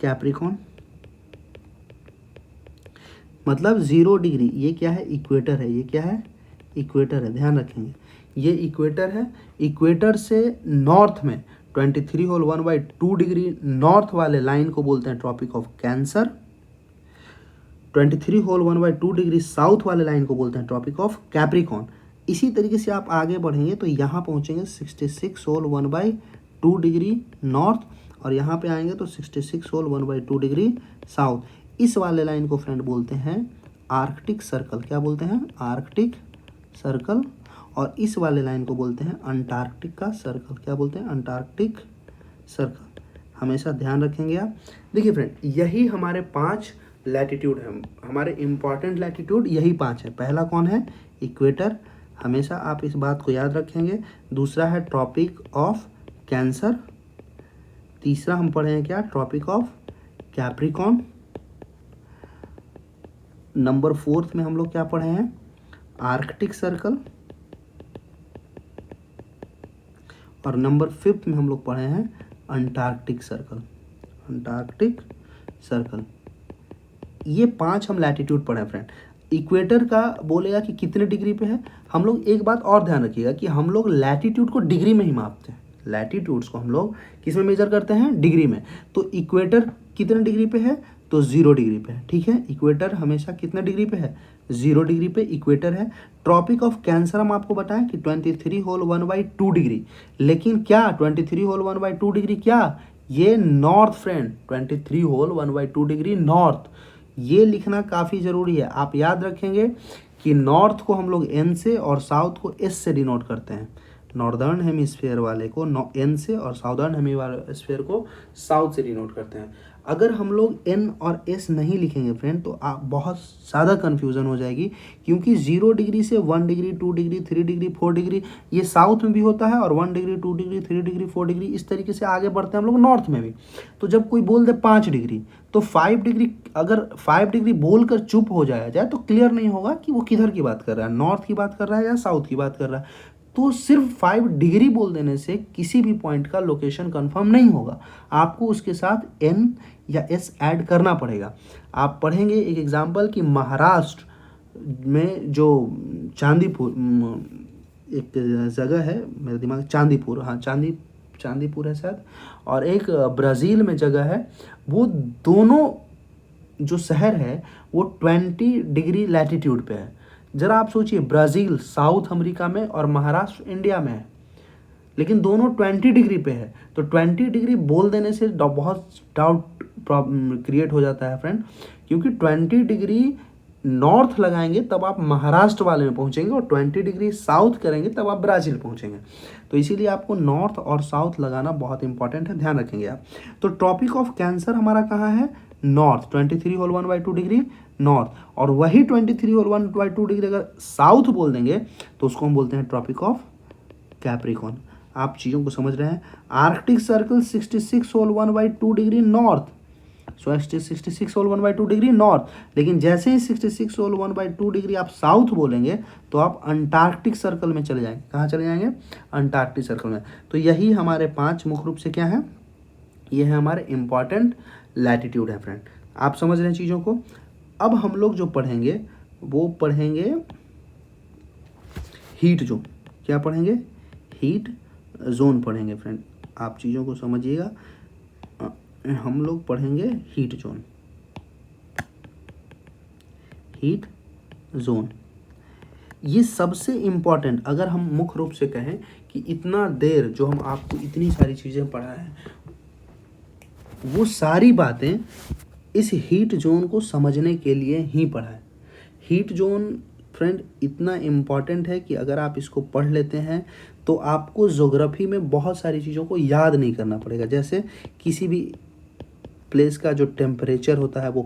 कैप्रिकॉर्न। मतलब 0 डिग्री, ये क्या है, इक्वेटर है, ये क्या है, इक्वेटर है, ध्यान रखेंगे, ये इक्वेटर है। इक्वेटर से नॉर्थ में 23 होल 1/2 डिग्री नॉर्थ वाले लाइन को बोलते हैं tropic of cancer. 23 whole 1/2 degree south वाले लाइन को बोलते हैं ट्रॉपिक ऑफ कैप्रिकॉर्न। इसी तरीके से आप आगे बढ़ेंगे तो यहाँ पहुँचेंगे 66 होल 1/2 डिग्री नॉर्थ, और यहाँ पे आएंगे तो 66 होल 1/2 डिग्री साउथ। इस वाले लाइन को फ्रेंड बोलते हैं आर्कटिक सर्कल। क्या बोलते हैं, आर्कटिक सर्कल। और इस वाले लाइन को बोलते हैं अंटार्कटिक का सर्कल। क्या बोलते हैं, अंटार्कटिक सर्कल। हमेशा ध्यान रखेंगे आप। देखिए फ्रेंड, यही हमारे 5 लैटिट्यूड है, हमारे इम्पॉर्टेंट लैटिट्यूड यही 5 है। पहला कौन है, इक्वेटर, हमेशा आप इस बात को याद रखेंगे। दूसरा है ट्रॉपिक ऑफ कैंसर। तीसरा हम पढ़े हैं क्या, ट्रॉपिक ऑफ कैप्रिकॉर्न। नंबर 4 में हम लोग क्या पढ़े हैं, आर्कटिक सर्कल। और नंबर 5 में हम लोग पढ़े हैं अंटार्कटिक सर्कल, अंटार्कटिक सर्कल। ये 5 हम लैटिट्यूड पढ़े फ्रेंड। इक्वेटर का बोलेगा कि कितने डिग्री पे है, हम लोग एक बात और ध्यान रखिएगा कि हम लोग लैटिट्यूड को डिग्री में ही मापते हैं। लैटिट्यूड्स को हम लोग किस में मेजर करते हैं, डिग्री में। तो इक्वेटर कितने डिग्री पे है, तो 0 डिग्री पे है, ठीक है। इक्वेटर हमेशा कितने डिग्री पे है, 0 डिग्री पे इक्वेटर है। ट्रॉपिक ऑफ कैंसर हम आपको बताएं कि 23 होल 1/2 डिग्री, लेकिन क्या 23 होल 1/2 डिग्री क्या, ये north friend, 23 whole 1/2 degree north. ये लिखना काफ़ी ज़रूरी है। आप याद रखेंगे कि नॉर्थ को हम लोग एन से और साउथ को एस से डिनोट करते हैं। नॉर्दर्न हेमिस्फेयर वाले को एन से और साउदर्न हेमिस्फेयर को साउथ से डिनोट करते हैं। अगर हम लोग एन और एस नहीं लिखेंगे फ्रेंड तो आप बहुत ज़्यादा कन्फ्यूज़न हो जाएगी, क्योंकि 0 डिग्री से 1 डिग्री 2 डिग्री 3 डिग्री 4 डिग्री ये साउथ में भी होता है, और 1 डिग्री 2 डिग्री 3 डिग्री 4 डिग्री इस तरीके से आगे बढ़ते हैं हम लोग नॉर्थ में भी। तो जब कोई बोल दे 5 डिग्री तो 5 डिग्री, अगर 5 डिग्री बोल कर चुप हो जाया जाए तो क्लियर नहीं होगा कि वो किधर की बात कर रहा है, नॉर्थ की बात कर रहा है या साउथ की बात कर रहा है। तो सिर्फ 5 डिग्री बोल देने से किसी भी पॉइंट का लोकेशन कंफर्म नहीं होगा, आपको उसके साथ एन या एस ऐड करना पड़ेगा। आप पढ़ेंगे एक एग्जांपल कि महाराष्ट्र में जो चांदीपुर, एक जगह है मेरे दिमाग, चांदीपुर, हाँ चांदीपुर है शायद, और एक ब्राज़ील में जगह है, वो दोनों जो शहर है वो 20 डिग्री लैटिट्यूड पे है। ज़रा आप सोचिए, ब्राज़ील साउथ अमेरिका में और महाराष्ट्र इंडिया में है, लेकिन दोनों 20 डिग्री पे है। तो 20 डिग्री बोल देने से बहुत डाउट क्रिएट हो जाता है फ्रेंड, क्योंकि 20 डिग्री नॉर्थ लगाएंगे तब आप महाराष्ट्र वाले में पहुंचेंगे, और 20 डिग्री साउथ करेंगे तब आप ब्राज़ील पहुंचेंगे। तो इसीलिए आपको नॉर्थ और साउथ लगाना बहुत इंपॉर्टेंट है, ध्यान रखेंगे आप। तो ट्रॉपिक ऑफ कैंसर हमारा कहाँ है, नॉर्थ, 23 होल 1/2 डिग्री नॉर्थ, और वही 23 होल 1/2 डिग्री अगर साउथ बोल देंगे तो उसको हम बोलते हैं ट्रॉपिक ऑफ कैप्रिकॉर्न। आप चीज़ों को समझ रहे हैं। Arctic circle 66 whole 1/2 degree north, 66 whole 1/2 degree north, लेकिन जैसे ही 66 होल 1/2 डिग्री आप साउथ बोलेंगे तो आप अंटार्कटिक सर्कल में चले जाएंगे। कहाँ चले जाएंगे, अंटार्कटिक सर्कल में। तो यही हमारे 5 मुख्य रूप से क्या है, ये है हमारे इंपॉर्टेंट लैटिट्यूड है फ्रेंड। आप समझ रहे हैं चीज़ों को। अब हम लोग जो पढ़ेंगे वो पढ़ेंगे हीट जोन। क्या पढ़ेंगे, हीट जोन पढ़ेंगे फ्रेंड। आप चीज़ों को समझिएगा, हम लोग पढ़ेंगे हीट जोन, हीट जोन। ये सबसे इम्पॉर्टेंट, अगर हम मुख्य रूप से कहें कि इतना देर जो हम आपको इतनी सारी चीज़ें पढ़ाए हैं, वो सारी बातें इस हीट जोन को समझने के लिए ही पढ़ाएं। हीट जोन फ्रेंड इतना इम्पॉर्टेंट है कि अगर आप इसको पढ़ लेते हैं तो आपको ज्योग्राफी में बहुत सारी चीज़ों को याद नहीं करना पड़ेगा। जैसे किसी भी प्लेस का जो टेम्परेचर होता है वो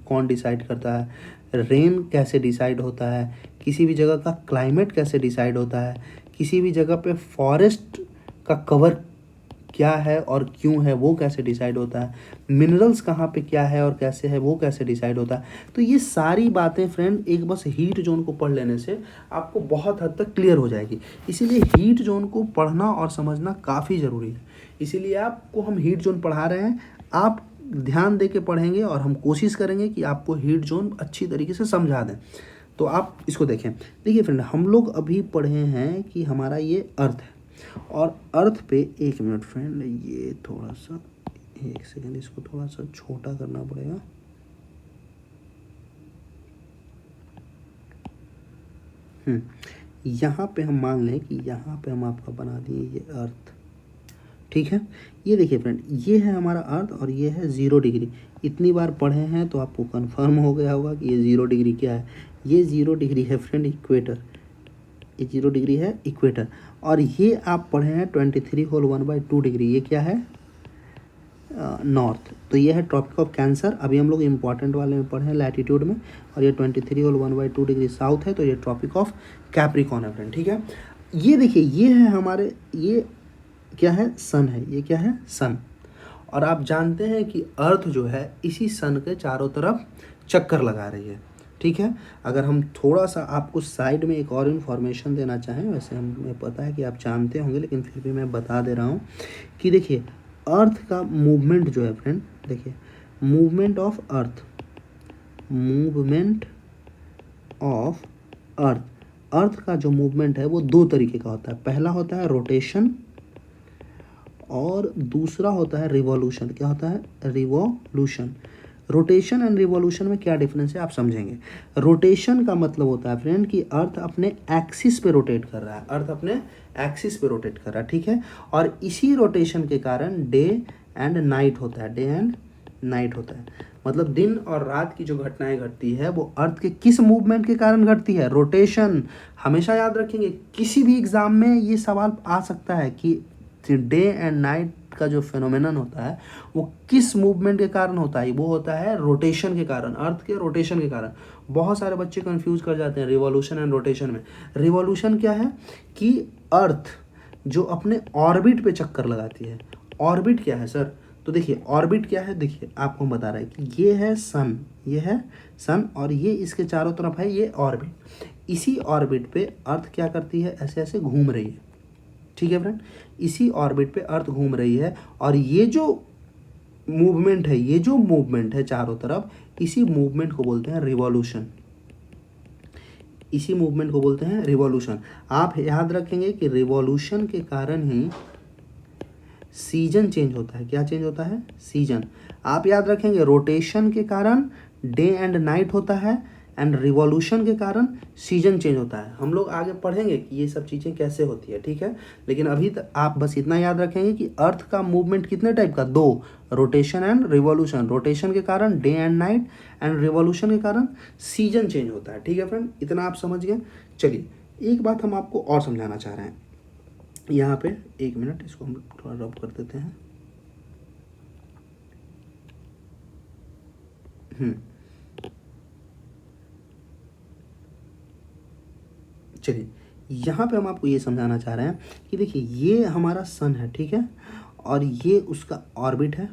कौन डिसाइड करता है, रेन कैसे डिसाइड होता है, किसी भी जगह का क्लाइमेट कैसे डिसाइड होता है, किसी भी जगह पे फॉरेस्ट का कवर क्या है और क्यों है वो कैसे डिसाइड होता है, मिनरल्स कहाँ पे क्या है और कैसे है वो कैसे डिसाइड होता है। तो ये सारी बातें फ्रेंड एक बस हीट जोन को पढ़ लेने से आपको बहुत हद तक क्लियर हो जाएगी। इसीलिए हीट जोन को पढ़ना और समझना काफ़ी ज़रूरी है। इसीलिए आपको हम हीट जोन पढ़ा रहे हैं, आप ध्यान दे के पढ़ेंगे और हम कोशिश करेंगे कि आपको हीट जोन अच्छी तरीके से समझा दें। तो आप इसको देखें। देखिए फ्रेंड, हम लोग अभी पढ़े हैं कि हमारा ये अर्थ है, और अर्थ पे, एक मिनट फ्रेंड, ये थोड़ा सा, एक सेकंड, इसको थोड़ा सा छोटा करना पड़ेगा। यहाँ पे हम मान लें कि यहाँ पे हम आपका बना दिए ये अर्थ, ठीक है। ये देखिए फ्रेंड, ये है हमारा अर्थ और ये है 0 डिग्री। इतनी बार पढ़े हैं तो आपको कंफर्म हो गया होगा कि ये 0 डिग्री क्या है। ये 0 डिग्री है फ्रेंड इक्वेटर, ये 0 डिग्री है इक्वेटर। और ये आप पढ़े हैं 23 होल 1/2 डिग्री, ये क्या है, नॉर्थ। तो ये है ट्रॉपिक ऑफ कैंसर। अभी हम लोग इंपॉर्टेंट वाले में पढ़े हैं लैटिट्यूड में, और ये 23 होल 1/2 डिग्री साउथ है, तो ये ट्रॉपिक ऑफ कैप्रिकॉर्न है फ्रेंड, ठीक है। ये देखिए, ये है हमारे, ये क्या है, सन है, ये क्या है, सन। और आप जानते हैं कि अर्थ जो है इसी सन के चारों तरफ चक्कर लगा रही है, ठीक है। अगर हम थोड़ा सा आपको साइड में एक और इन्फॉर्मेशन देना चाहें, वैसे हमें पता है कि आप जानते होंगे लेकिन फिर भी मैं बता दे रहा हूँ कि देखिए अर्थ का मूवमेंट जो है फ्रेंड, देखिए movement of earth, movement of earth, earth का जो मूवमेंट है वो 2 तरीके का होता है। पहला होता है रोटेशन, और दूसरा होता है रिवॉल्यूशन। क्या होता है? रिवॉल्यूशन। रोटेशन एंड रिवॉल्यूशन में क्या डिफरेंस है आप समझेंगे। रोटेशन का मतलब होता है फ्रेंड कि अर्थ अपने एक्सिस पे रोटेट कर रहा है, अर्थ अपने एक्सिस पे रोटेट कर रहा है, ठीक है। और इसी रोटेशन के कारण डे एंड नाइट होता है, डे एंड नाइट होता है। मतलब दिन और रात की जो घटनाएं घटती है वो अर्थ के किस मूवमेंट के कारण घटती है? रोटेशन। हमेशा याद रखेंगे, किसी भी एग्जाम में ये सवाल आ सकता है कि डे एंड नाइट का जो फिनोमेनन होता है वो किस मूवमेंट के कारण होता है? वो होता है रोटेशन के कारण, अर्थ के रोटेशन के कारण। बहुत सारे बच्चे कंफ्यूज कर जाते हैं रिवॉल्यूशन एंड रोटेशन में। रिवॉल्यूशन क्या है कि अर्थ जो अपने ऑर्बिट पे चक्कर लगाती है। ऑर्बिट क्या है सर? तो देखिए ऑर्बिट क्या है, देखिए आपको बता रहा है कि ये है सन, ये है सन और ये इसके चारों तरफ है ये ऑर्बिट। इसी ऑर्बिट पे अर्थ क्या करती है? ऐसे ऐसे घूम रही है, ठीक है फ्रेंड। इसी ऑर्बिट पे अर्थ घूम रही है और ये जो मूवमेंट है, ये जो मूवमेंट है चारों तरफ, इसी मूवमेंट को बोलते हैं रिवॉल्यूशन। इसी मूवमेंट को बोलते हैं रिवॉल्यूशन। आप याद रखेंगे कि रिवॉल्यूशन के कारण ही सीजन चेंज होता है। क्या चेंज होता है? सीजन। आप याद रखेंगे रोटेशन के कारण डे एंड नाइट होता है एंड रिवॉल्यूशन के कारण सीजन चेंज होता है। हम लोग आगे पढ़ेंगे कि ये सब चीज़ें कैसे होती है, ठीक है। लेकिन अभी तक आप बस इतना याद रखेंगे कि अर्थ का मूवमेंट कितने टाइप का? दो, रोटेशन एंड रिवॉल्यूशन। रोटेशन के कारण day and night and revolution के कारण सीजन चेंज होता है, ठीक है फ्रेंड। इतना आप समझ गए। चलिए एक बात हम आपको और समझाना चाह रहे हैं यहाँ पे। एक मिनट, इसको हम थोड़ा रब कर देते हैं। चलिए यहाँ पे हम आपको ये समझाना चाह रहे हैं कि देखिए ये हमारा सन है, ठीक है, और ये उसका ऑर्बिट है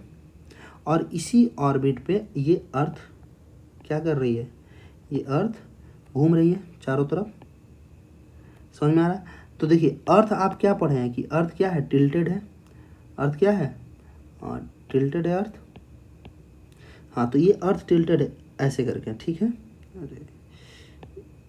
और इसी ऑर्बिट पे ये अर्थ क्या कर रही है? ये अर्थ घूम रही है चारों तरफ। समझ में आ रहा है? तो देखिए अर्थ आप क्या पढ़े हैं कि अर्थ क्या है? टिल्टेड है। अर्थ क्या है? टिल्टेड है अर्थ। हाँ तो ये अर्थ टिल्टेड है ऐसे करके, ठीक है। अरे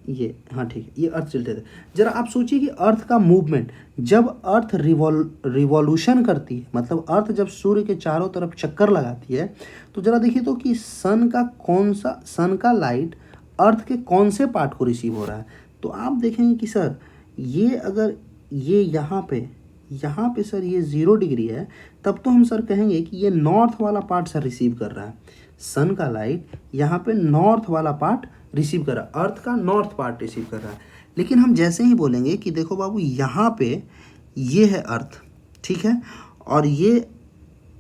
ये, हाँ ठीक है, ये अर्थ टिल्टेड है। जरा आप सोचिए कि अर्थ का मूवमेंट जब अर्थ रिवॉल्यूशन करती है, मतलब अर्थ जब सूर्य के चारों तरफ चक्कर लगाती है, तो जरा देखिए तो कि सन का लाइट अर्थ के कौन से पार्ट को रिसीव हो रहा है। तो आप देखेंगे कि सर ये अगर ये यहाँ पे सर ये 0 डिग्री है, तब तो हम सर कहेंगे कि ये नॉर्थ वाला पार्ट सर रिसीव कर रहा है। सन का लाइट यहाँ पे नॉर्थ वाला पार्ट रिसीव कर रहा है, अर्थ का नॉर्थ पार्ट रिसीव कर रहा है। लेकिन हम जैसे ही बोलेंगे कि देखो बाबू यहाँ पे ये है अर्थ, ठीक है, और ये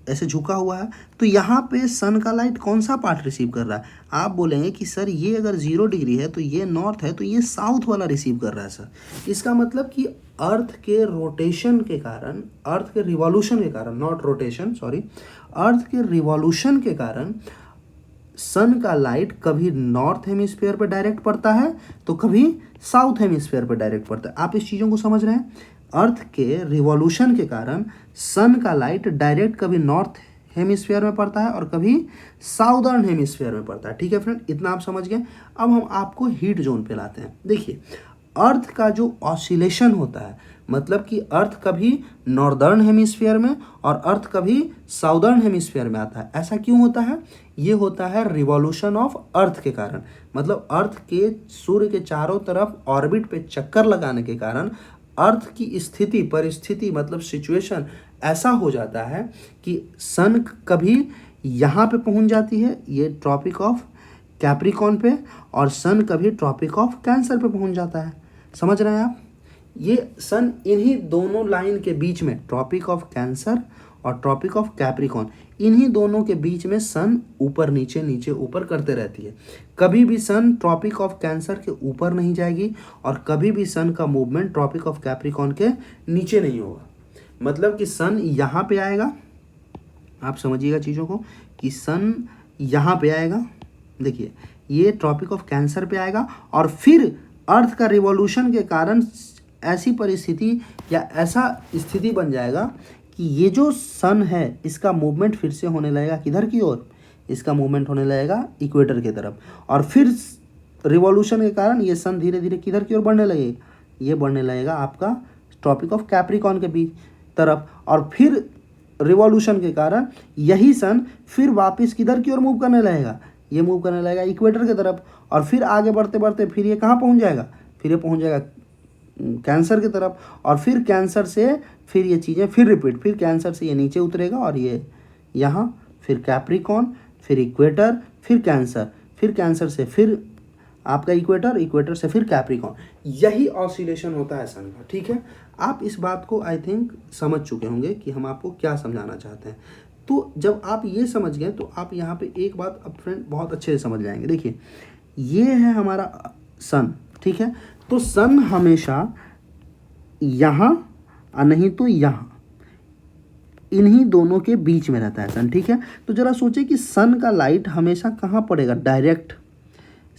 ऐसे झुका हुआ है, तो यहाँ पे सन का लाइट कौन सा पार्ट रिसीव कर रहा है? आप बोलेंगे कि सर ये अगर 0 डिग्री है तो ये नॉर्थ है, तो ये साउथ वाला रिसीव कर रहा है सर। इसका मतलब कि अर्थ के रोटेशन के कारण, अर्थ के रिवॉल्यूशन के कारण, नॉट रोटेशन सॉरी, अर्थ के रिवॉल्यूशन के कारण सन का लाइट कभी नॉर्थ हेमिस्फीयर पर डायरेक्ट पड़ता है तो कभी साउथ हेमिस्फीयर पर डायरेक्ट पड़ता है। आप इस चीज़ों को समझ रहे हैं? अर्थ के रिवॉल्यूशन के कारण सन का लाइट डायरेक्ट कभी नॉर्थ हेमिस्फीयर में पड़ता है और कभी साउदर्न हेमिस्फीयर में पड़ता है, ठीक है फ्रेंड। इतना आप समझ गए। अब हम आपको हीट जोन पे लाते हैं। देखिए अर्थ का जो ऑसिलेशन होता है, मतलब कि अर्थ कभी नॉर्दर्न हेमिस्फीयर में और अर्थ कभी साउदर्न हेमिस्फीयर में आता है। ऐसा क्यों होता है? ये होता है रिवॉल्यूशन ऑफ अर्थ के कारण। मतलब अर्थ के सूर्य के चारों तरफ ऑर्बिट पे चक्कर लगाने के कारण अर्थ की स्थिति, परिस्थिति, मतलब सिचुएशन ऐसा हो जाता है कि सन कभी यहाँ पे पहुँच जाती है, ये ट्रॉपिक ऑफ कैप्रिकॉर्न पे, और सन कभी ट्रॉपिक ऑफ कैंसर पे पहुँच जाता है। समझ रहे हैं आप? ये सन इन्हीं दोनों लाइन के बीच में, ट्रॉपिक ऑफ कैंसर और ट्रॉपिक ऑफ कैप्रिकॉर्न, इन्हीं दोनों के बीच में सन ऊपर नीचे नीचे ऊपर करते रहती है। कभी भी सन ट्रॉपिक ऑफ कैंसर के ऊपर नहीं जाएगी और कभी भी सन का मूवमेंट ट्रॉपिक ऑफ कैप्रिकॉर्न के नीचे नहीं होगा। मतलब कि सन यहाँ पे आएगा, आप समझिएगा चीज़ों को, कि सन यहाँ पे आएगा, देखिए ये ट्रॉपिक ऑफ कैंसर पे आएगा और फिर अर्थ का रिवॉल्यूशन के कारण ऐसी परिस्थिति या ऐसा स्थिति बन जाएगा कि ये जो सन है इसका मूवमेंट फिर से होने लगेगा किधर की ओर? इसका मूवमेंट होने लगेगा इक्वेटर की तरफ, और फिर रिवॉल्यूशन के कारण ये सन धीरे धीरे किधर की ओर बढ़ने लगेगा? ये बढ़ने लगेगा आपका ट्रॉपिक ऑफ कैप्रिकॉर्न के बीच तरफ, और फिर रिवॉल्यूशन के कारण यही सन फिर वापस किधर की ओर मूव करने लगेगा, ये मूव करने लगेगा इक्वेटर की तरफ, और फिर आगे बढ़ते बढ़ते फिर ये कहाँ पहुँच जाएगा, फिर ये पहुँच जाएगा कैंसर की तरफ, और फिर कैंसर से फिर ये चीज़ें फिर रिपीट, फिर कैंसर से ये नीचे उतरेगा और ये यहाँ, फिर कैप्रिकॉन, फिर इक्वेटर, फिर कैंसर से फिर आपका इक्वेटर, इक्वेटर से फिर कैप्रिकॉन। यही ऑसिलेशन होता है सन का, ठीक है। आप इस बात को आई थिंक समझ चुके होंगे कि हम आपको क्या समझाना चाहते हैं। तो जब आप ये समझ गए तो आप यहाँ पे एक बात अब फ्रेंड बहुत अच्छे से समझ जाएंगे। देखिए ये है हमारा सन, ठीक है। तो सन हमेशा यहाँ और नहीं तो यहाँ, इन्हीं दोनों के बीच में रहता है सन, ठीक है। तो जरा सोचिए कि सन का लाइट हमेशा कहाँ पड़ेगा, डायरेक्ट।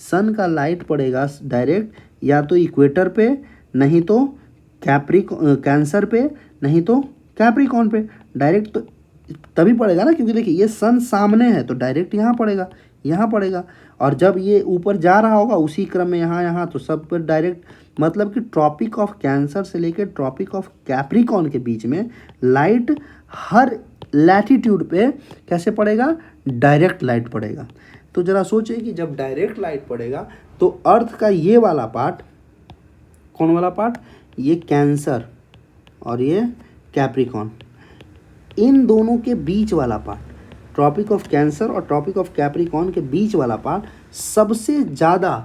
सन का लाइट पड़ेगा डायरेक्ट या तो इक्वेटर पे, नहीं तो कैंसर पे, नहीं तो कैप्रिकॉन पे। डायरेक्ट तो तभी पड़ेगा ना, क्योंकि देखिए ये सन सामने है तो डायरेक्ट यहाँ पड़ेगा, यहाँ पड़ेगा, और जब ये ऊपर जा रहा होगा उसी क्रम में यहाँ तो सब पर डायरेक्ट। मतलब कि ट्रॉपिक ऑफ कैंसर से लेकर ट्रॉपिक ऑफ कैप्रिकॉन के बीच में लाइट हर लैटिट्यूड पे कैसे पड़ेगा, डायरेक्ट लाइट पड़ेगा। तो ज़रा सोचिए कि जब डायरेक्ट लाइट पड़ेगा तो अर्थ का ये वाला पार्ट, कौन वाला पार्ट, ये कैंसर और ये कैप्रिकॉन, इन दोनों के बीच वाला पार्ट, ट्रॉपिक ऑफ कैंसर और ट्रॉपिक ऑफ कैप्रिकॉन के बीच वाला पार्ट सबसे ज़्यादा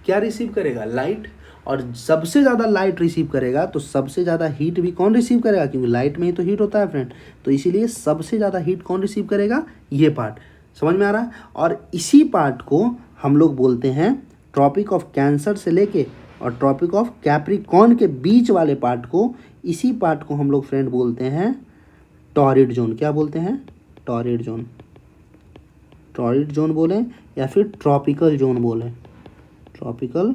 क्या रिसीव करेगा, लाइट। और सबसे ज़्यादा लाइट रिसीव करेगा तो सबसे ज़्यादा हीट भी कौन रिसीव करेगा, क्योंकि लाइट में ही तो हीट होता है फ्रेंड। तो इसीलिए सबसे ज़्यादा हीट कौन रिसीव करेगा, ये पार्ट। समझ में आ रहा है। और इसी पार्ट को हम लोग बोलते हैं, ट्रॉपिक ऑफ कैंसर से लेके और ट्रॉपिक ऑफ कैप्रिकॉन के बीच वाले पार्ट को, इसी पार्ट को हम लोग फ्रेंड बोलते हैं टॉरिड जोन। क्या बोलते हैं, टॉरिड जोन। टॉरिड जोन बोले या फिर ट्रॉपिकल जोन बोले, ट्रॉपिकल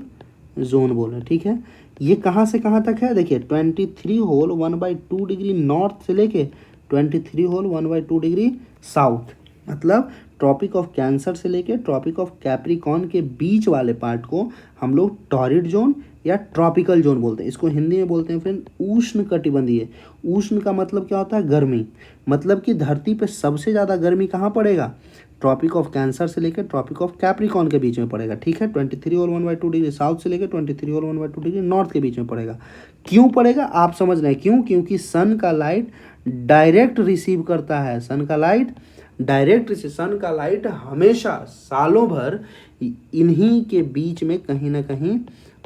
जोन बोले, ठीक है। ये कहाँ से कहाँ तक है, देखिए 23 होल 1/2 डिग्री नॉर्थ से लेके 23 होल 1/2 डिग्री साउथ। मतलब ट्रॉपिक ऑफ कैंसर से लेके ट्रॉपिक ऑफ कैप्रिकॉन के बीच वाले पार्ट को हम लोग टॉरिड जोन या ट्रॉपिकल जोन बोलते हैं। इसको हिंदी में बोलते हैं फ्रेंड उष्ण कटिबंधीय। उष्ण का मतलब क्या होता है, गर्मी। मतलब कि धरती पे सबसे ज़्यादा गर्मी कहाँ पड़ेगा, ट्रॉपिक ऑफ कैंसर से लेकर ट्रॉपिक ऑफ कैप्रिकॉन के बीच में पड़ेगा, ठीक है। 23 होल 1/2 डिग्री साउथ से लेकर 23 होल 1/2 डिग्री नॉर्थ के बीच में पड़ेगा। क्यों पड़ेगा आप समझ रहे हैं, क्यों, क्योंकि सन का लाइट डायरेक्ट रिसीव करता है। सन का लाइट डायरेक्ट, सन का लाइट हमेशा सालों भर इन्हीं के बीच में कहीं ना कहीं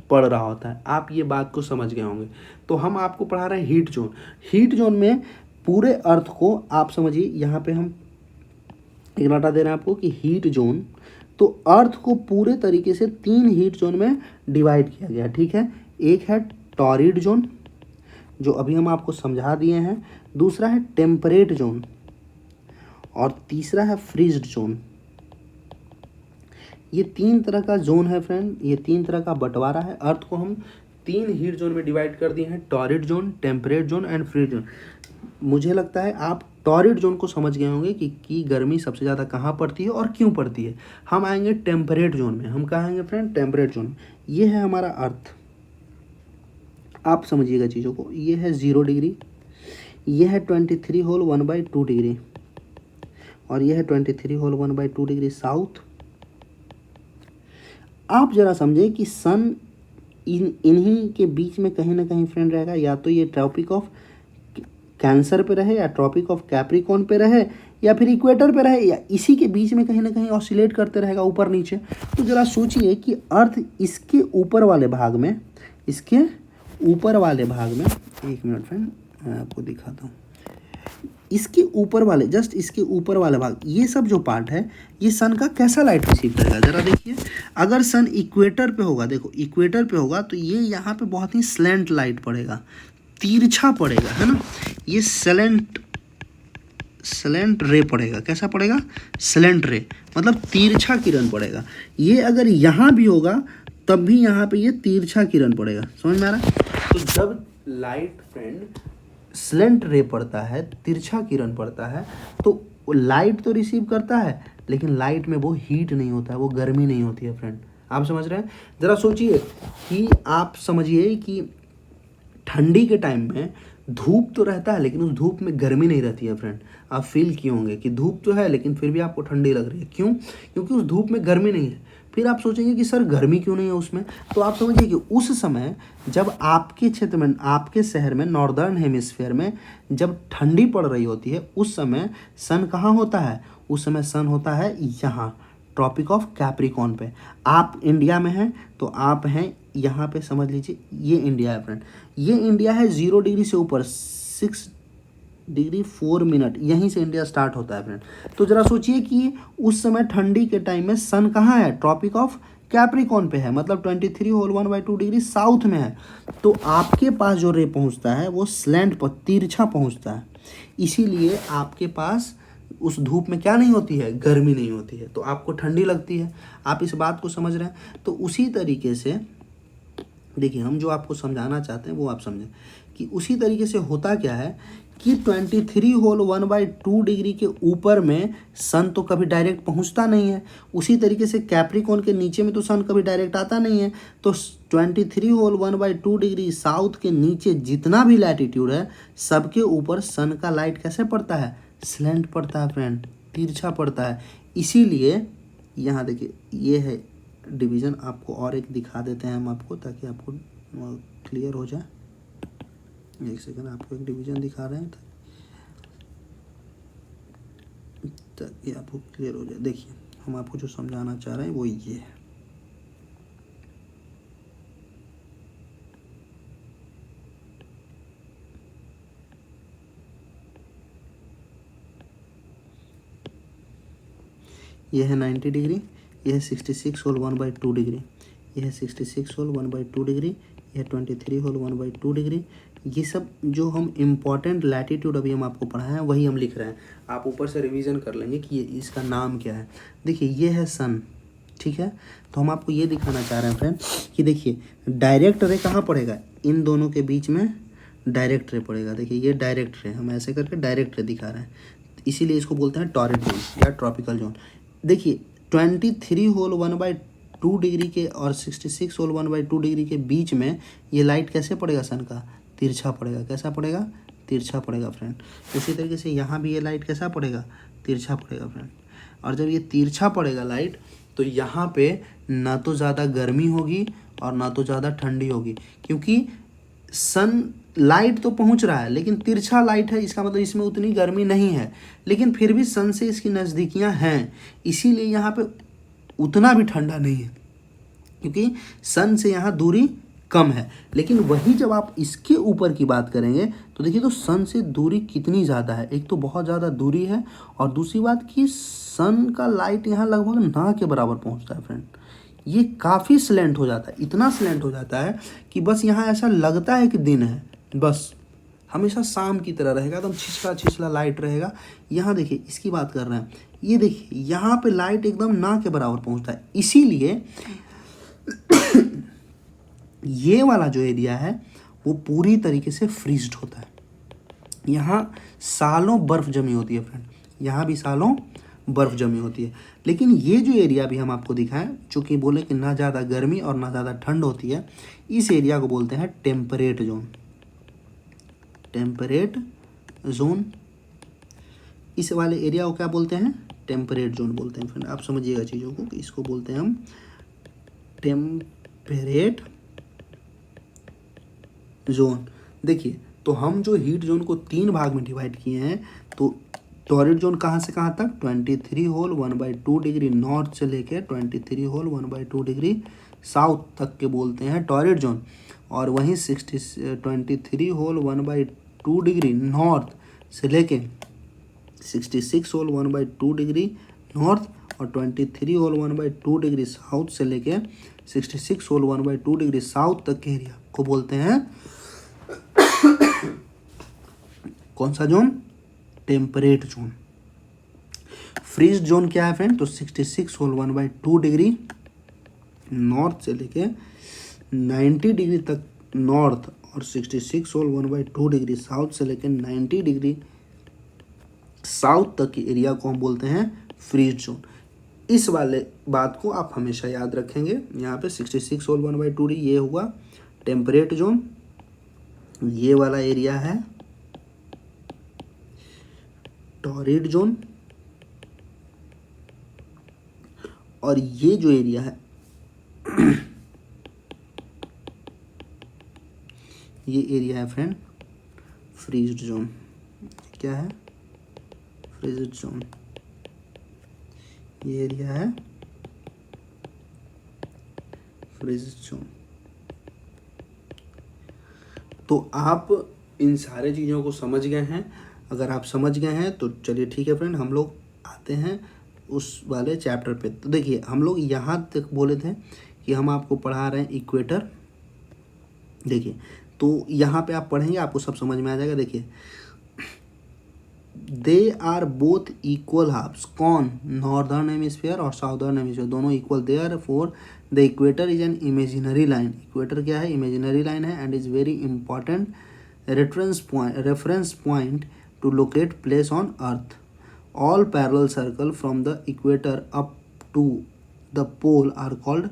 पड़ रहा होता है। आप ये बात को समझ गए होंगे। तो हम आपको पढ़ा रहे हैं हीट जोन। हीट जोन में पूरे अर्थ को आप समझिए, यहाँ पे हम एक डाटा दे रहे हैं आपको कि हीट जोन, तो अर्थ को पूरे तरीके से 3 हीट जोन में डिवाइड किया गया, ठीक है। एक है टॉरिड जोन जो अभी हम आपको समझा दिए हैं, दूसरा है टेम्परेट जोन और तीसरा है फ्रीज्ड जोन। ये 3 तरह का जोन है फ्रेंड, ये 3 तरह का बंटवारा है। अर्थ को हम 3 हीट जोन में डिवाइड कर दिए हैं, torrid zone, temperate zone and freeze zone. मुझे लगता है आप टॉरिड जोन को समझ गए होंगे कि गर्मी सबसे ज़्यादा कहाँ पड़ती है और क्यों पड़ती है। हम आएंगे टेम्परेट जोन में। हम कहाँ आएंगे फ्रेंड, टेम्परेट जोन। ये है हमारा अर्थ, आप समझिएगा चीज़ों को। ये है 0 डिग्री, ये है 23 होल 1/2 डिग्री और ये है 23 होल 1/2 डिग्री साउथ। आप जरा समझें कि सन इन्हीं के बीच में कहीं ना कहीं फ्रेंड रहेगा, या तो ये ट्रॉपिक ऑफ कैंसर पे रहे या ट्रॉपिक ऑफ कैप्रिकॉन पे रहे या फिर इक्वेटर पे रहे, या इसी के बीच में कहीं ना कहीं ऑसिलेट करते रहेगा ऊपर नीचे। तो ज़रा सोचिए कि अर्थ इसके ऊपर वाले भाग में, इसके ऊपर वाले भाग में, एक मिनट फ्रेंड मैं आपको दिखाता हूँ, इसके ऊपर वाले, जस्ट इसके ऊपर वाला भाग, ये सब जो पार्ट है ये सन का कैसा लाइट रिसीव करेगा ज़रा देखिए। अगर सन इक्वेटर पे होगा, देखो इक्वेटर पे होगा तो ये यहाँ पे बहुत ही स्लैंट लाइट पड़ेगा, तिरछा पड़ेगा, है ना। ये स्लैंट रे पड़ेगा। कैसा पड़ेगा, स्लैंट रे, मतलब तिरछा किरण पड़ेगा। ये अगर यहाँ भी होगा तब भी यहाँ पे ये तिरछा किरण पड़ेगा। समझ में आ रहा है। तो जब लाइट फ्रेंड स्लैंट रे पड़ता है, तिरछा किरण पड़ता है, तो लाइट तो रिसीव करता है लेकिन लाइट में वो हीट नहीं होता है, वो गर्मी नहीं होती है फ्रेंड। आप समझ रहे हैं। ज़रा सोचिए कि आप समझिए कि ठंडी के टाइम में धूप तो रहता है लेकिन उस धूप में गर्मी नहीं रहती है फ्रेंड। आप फील किए होंगे कि धूप तो है लेकिन फिर भी आपको ठंडी लग रही है, क्यों? क्योंकि उस धूप में गर्मी नहीं है। फिर आप सोचेंगे कि सर गर्मी क्यों नहीं है उसमें, तो आप समझिए कि उस समय जब आपके क्षेत्र में, आपके शहर में, नॉर्दर्न हेमिस्फीयर में जब ठंडी पड़ रही होती है, उस समय सन कहाँ होता है? उस समय सन होता है यहाँ ट्रॉपिक ऑफ कैप्रिकॉर्न पे। आप इंडिया में हैं तो आप हैं यहाँ पे, समझ लीजिए ये इंडिया है फ्रेंड। ये इंडिया है 0 डिग्री से ऊपर 6 डिग्री 4 मिनट, यहीं से इंडिया स्टार्ट होता है फ्रेंड। तो जरा सोचिए कि उस समय ठंडी के टाइम में सन कहाँ है? ट्रॉपिक ऑफ कैप्रिकॉर्न पे है, मतलब 23 होल 1/2 डिग्री साउथ में है। तो आपके पास जो रे पहुँचता है वो स्लैंट पर, तिरछा पहुँचता है। इसीलिए आपके पास उस धूप में क्या नहीं होती है? गर्मी नहीं होती है, तो आपको ठंडी लगती है। आप इस बात को समझ रहे हैं? तो उसी तरीके से देखिए, हम जो आपको समझाना चाहते हैं वो आप समझें कि उसी तरीके से होता क्या है कि 23 होल 1/2 डिग्री के ऊपर में सन तो कभी डायरेक्ट पहुंचता नहीं है। उसी तरीके से कैप्रिकॉर्न के नीचे में तो सन कभी डायरेक्ट आता नहीं है। तो 23 होल 1/2 डिग्री साउथ के नीचे जितना भी लैटिट्यूड है, सबके ऊपर सन का लाइट कैसे पड़ता है? स्लैंट पड़ता है फ्रेंड, तिरछा पड़ता है। इसीलिए यहाँ देखिए ये है डिवीज़न। आपको और एक दिखा देते हैं हम आपको, ताकि आपको क्लियर हो जाए। एक सेकंड, आपको एक डिवीज़न दिखा रहे हैं ताकि आपको क्लियर हो जाए। देखिए, हम आपको जो समझाना चाह रहे हैं वो ये है। यह है 90 डिग्री, यह है 66 होल 1/2 डिग्री, यह है 66 होल 1/2 डिग्री, यह 23 होल 1/2 डिग्री। ये सब जो हम इम्पॉर्टेंट लैटिट्यूड अभी हम आपको पढ़ाए हैं वही हम लिख रहे हैं। आप ऊपर से रिवीजन कर लेंगे कि ये इसका नाम क्या है। देखिए ये है सन, ठीक है। तो हम आपको ये दिखाना चाह रहे हैं फ्रेंड कि देखिए डायरेक्ट रे कहाँ पड़ेगा? इन दोनों के बीच में डायरेक्ट रे पड़ेगा। देखिए ये डायरेक्ट रे, हम ऐसे करके डायरेक्ट रे दिखा रहे हैं, इसीलिए इसको बोलते हैं टॉरिड जोन या ट्रॉपिकल जोन। देखिए 23 होल 1/2 डिग्री के और 66 होल 1/2 डिग्री के बीच में ये लाइट कैसे पड़ेगा? सन का तिरछा पड़ेगा। कैसा पड़ेगा? तिरछा पड़ेगा फ्रेंड। उसी तरीके से यहाँ भी ये लाइट कैसा पड़ेगा? तिरछा पड़ेगा फ्रेंड। और जब ये तिरछा पड़ेगा लाइट, तो यहाँ पे ना तो ज़्यादा गर्मी होगी और ना तो ज़्यादा ठंडी होगी, क्योंकि सन लाइट तो पहुँच रहा है लेकिन तिरछा लाइट है। इसका मतलब इसमें उतनी गर्मी नहीं है, लेकिन फिर भी सन से इसकी नज़दीकियाँ हैं, इसीलिए यहाँ पे उतना भी ठंडा नहीं है, क्योंकि सन से यहाँ दूरी कम है। लेकिन वही जब आप इसके ऊपर की बात करेंगे तो देखिए तो सन से दूरी कितनी ज़्यादा है। एक तो बहुत ज़्यादा दूरी है, और दूसरी बात कि सन का लाइट यहाँ लगभग ना के बराबर पहुँचता है फ्रेंड। ये काफ़ी स्लैंट हो जाता है, इतना स्लैंट हो जाता है कि बस यहाँ ऐसा लगता है कि दिन है, बस हमेशा शाम की तरह रहेगा, एकदम छिछला छिछला लाइट रहेगा। यहाँ देखिए इसकी बात कर रहे हैं, ये देखिए यहाँ पे लाइट एकदम ना के बराबर पहुँचता है। इसीलिए ये वाला जो एरिया है वो पूरी तरीके से फ्रीज्ड होता है। यहाँ सालों बर्फ़ जमी होती है फ्रेंड, यहाँ भी सालों बर्फ़ जमी होती है। लेकिन ये जो एरिया भी हम आपको दिखाएं, चूँकि बोले कि ना ज़्यादा गर्मी और ना ज़्यादा ठंड होती है, इस एरिया को बोलते हैं टेम्परेट जोन। टेम्परेट जोन, इस वाले एरिया को क्या बोलते हैं? टेम्परेट जोन बोलते हैं फ्रेंड। आप समझिएगा चीज़ों को कि इसको बोलते हैं हम टेम्परेट जोन। देखिए तो हम जो हीट जोन को 3 भाग में डिवाइड किए हैं, तो टॉरिड जोन कहाँ से कहाँ तक? 23 होल 1/2 डिग्री नॉर्थ से लेके 23 होल 1/2 डिग्री साउथ तक के बोलते हैं टॉरिड जोन। और वहीं 23 होल 1/2 डिग्री नॉर्थ से लेके 66 होल 1/2 डिग्री नॉर्थ और 23 होल 1/2 डिग्री साउथ से लेके 66 होल 1/2 डिग्री साउथ तक के एरिया को बोलते हैं कौन सा zone? Temperate zone. Freeze zone क्या है फ्रेंड? तो 66 होल 1/2 डिग्री नॉर्थ से लेके 90 डिग्री तक नॉर्थ और 66 होल 1/2 डिग्री साउथ से लेके 90 डिग्री साउथ तक के एरिया को हम बोलते हैं फ्रीज जोन। इस वाले बात को आप हमेशा याद रखेंगे। यहाँ पे 66 होल 1/2 डिग्री ये हुआ टेम्परेट जोन, ये वाला एरिया है टॉरिड जोन, और ये जो एरिया है ये एरिया है फ्रेंड फ्रीज्ड जोन। क्या है? Freezed zone. ये एरिया है फ्रीज्ड जोन। तो आप इन सारे चीज़ों को समझ गए हैं। अगर आप समझ गए हैं तो चलिए ठीक है फ्रेंड, हम लोग आते हैं उस वाले चैप्टर पे। तो देखिए हम लोग यहाँ तक बोले थे कि हम आपको पढ़ा रहे हैं इक्वेटर। देखिए तो यहाँ पे आप पढ़ेंगे आपको सब समझ में आ जाएगा। देखिए they are both equal halves. कौन? नॉर्दर्न हेमिस्फीयर और साउदर्न हेमिस्फीयर दोनों equal. Therefore the equator is an imaginary line. Equator क्या है? इमेजिनरी लाइन है and is very important reference point to locate place on earth. All parallel circle from the equator up to the pole are called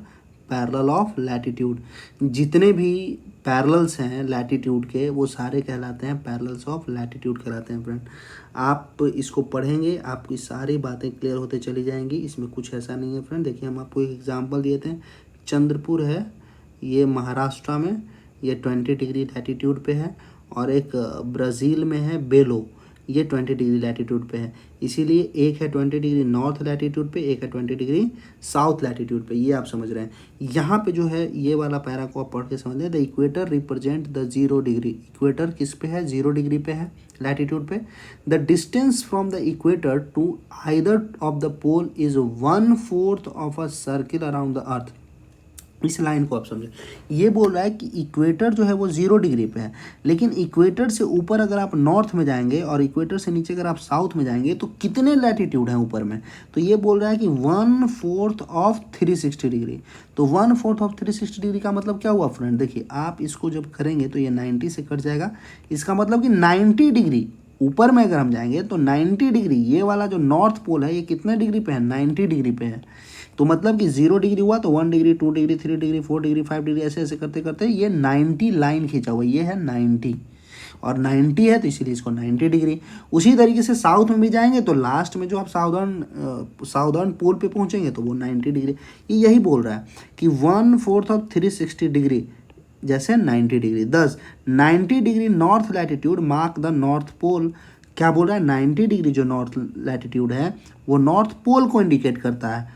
parallel of latitude. जितने भी parallels हैं latitude के वो सारे कहलाते हैं पैरेलल्स ऑफ लैटिट्यूड कहलाते हैं फ्रेंड। आप इसको पढ़ेंगे आपकी सारी बातें क्लियर होते चली जाएंगी, इसमें कुछ ऐसा नहीं है फ्रेंड। देखिए हम आपको एक एग्जांपल दिए थे, चंद्रपुर है ये महाराष्ट्र में, ये 20 डिग्री लैटिट्यूड पे है, और एक ब्राज़ील में है बेलो, ये 20 डिग्री लैटिट्यूड पे है। इसीलिए एक है 20 डिग्री नॉर्थ लैटिट्यूड पे, एक है 20 डिग्री साउथ लैटिट्यूड पे। ये आप समझ रहे हैं। यहाँ पे जो है ये वाला पैरा को आप पढ़ के समझ लें। The equator represent the 0 degree. Equator किस पे है? 0 डिग्री पे है लैटिट्यूड पे। The distance from the equator to either of the pole is 1/4 of a circle around the earth. इस लाइन को आप समझे। ये बोल रहा है कि इक्वेटर जो है वो 0 डिग्री पे है, लेकिन इक्वेटर से ऊपर अगर आप नॉर्थ में जाएंगे और इक्वेटर से नीचे अगर आप साउथ में जाएंगे तो कितने लैटिट्यूड हैं ऊपर में? तो ये बोल रहा है कि 1/4 ऑफ 360 डिग्री। तो 1/4 ऑफ 360 डिग्री का मतलब क्या हुआ फ्रेंड? देखिए आप इसको जब करेंगे तो ये 90 से कट जाएगा। इसका मतलब कि 90 डिग्री ऊपर में अगर हम जाएंगे तो 90 डिग्री, ये वाला जो नॉर्थ पोल है ये कितने डिग्री पे है? 90 डिग्री पे है। तो मतलब कि 0 डिग्री हुआ तो 1 degree 2 degree 3 degree 4 degree 5 degree ऐसे ऐसे करते करते ये 90 लाइन खींचा हुआ, ये है 90 और 90 है तो इसीलिए इसको 90 डिग्री। उसी तरीके से साउथ में भी जाएंगे तो लास्ट में जो आप साउदर्न पोल पे पहुंचेंगे तो वो 90 डिग्री। ये यही बोल रहा है कि 1/4 ऑफ 360 डिग्री जैसे 90 degree. 90 degree north latitude mark the north pole. क्या बोल रहा है? 90 डिग्री जो नॉर्थ लैटिट्यूड है वो नॉर्थ पोल को इंडिकेट करता है,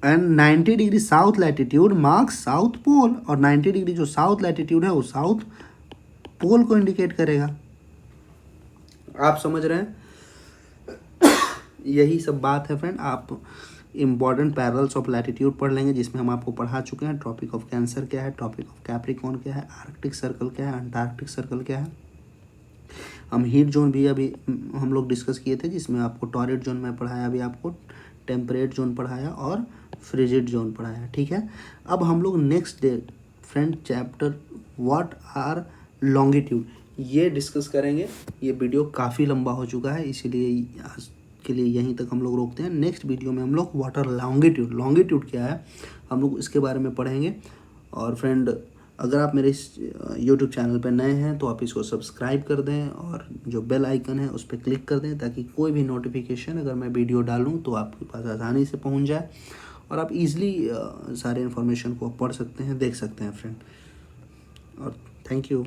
and 90 degree south latitude marks south pole, और 90 डिग्री जो साउथ लैटिट्यूड है वो साउथ पोल को इंडिकेट करेगा। आप समझ रहे हैं? यही सब बात है फ्रेंड। आप इंपॉर्टेंट पैरेलल्स ऑफ लैटिट्यूड पढ़ लेंगे जिसमें हम आपको पढ़ा चुके हैं। ट्रॉपिक ऑफ कैंसर क्या है, ट्रॉपिक ऑफ कैप्रिकॉर्न क्या है, आर्कटिक सर्कल क्या है, अंटार्कटिक सर्कल क्या है। हम हीट जोन भी अभी हम लोग डिस्कस किए थे जिसमें आपको टॉरिड जोन में पढ़ाया, अभी आपको टेम्परेट जोन पढ़ाया और फ्रिजिड जोन पढ़ाया। ठीक है, अब हम लोग next day friend chapter what are longitude ये डिस्कस करेंगे। ये वीडियो काफ़ी लंबा हो चुका है इसीलिए आज के लिए यहीं तक हम लोग रोकते हैं। नेक्स्ट वीडियो में हम लोग व्हाट आर लॉन्गिट्यूड क्या है हम लोग इसके बारे में पढ़ेंगे। और फ्रेंड अगर आप मेरे इस यूट्यूब चैनल पर नए हैं तो आप इसको सब्सक्राइब कर दें और जो बेल आइकन है उस पर क्लिक कर दें ताकि कोई भी नोटिफिकेशन अगर मैं वीडियो डालूं तो आपके पास आसानी से पहुंच जाए और आप इजीली सारे इन्फॉर्मेशन को पढ़ सकते हैं, देख सकते हैं फ्रेंड। और थैंक यू।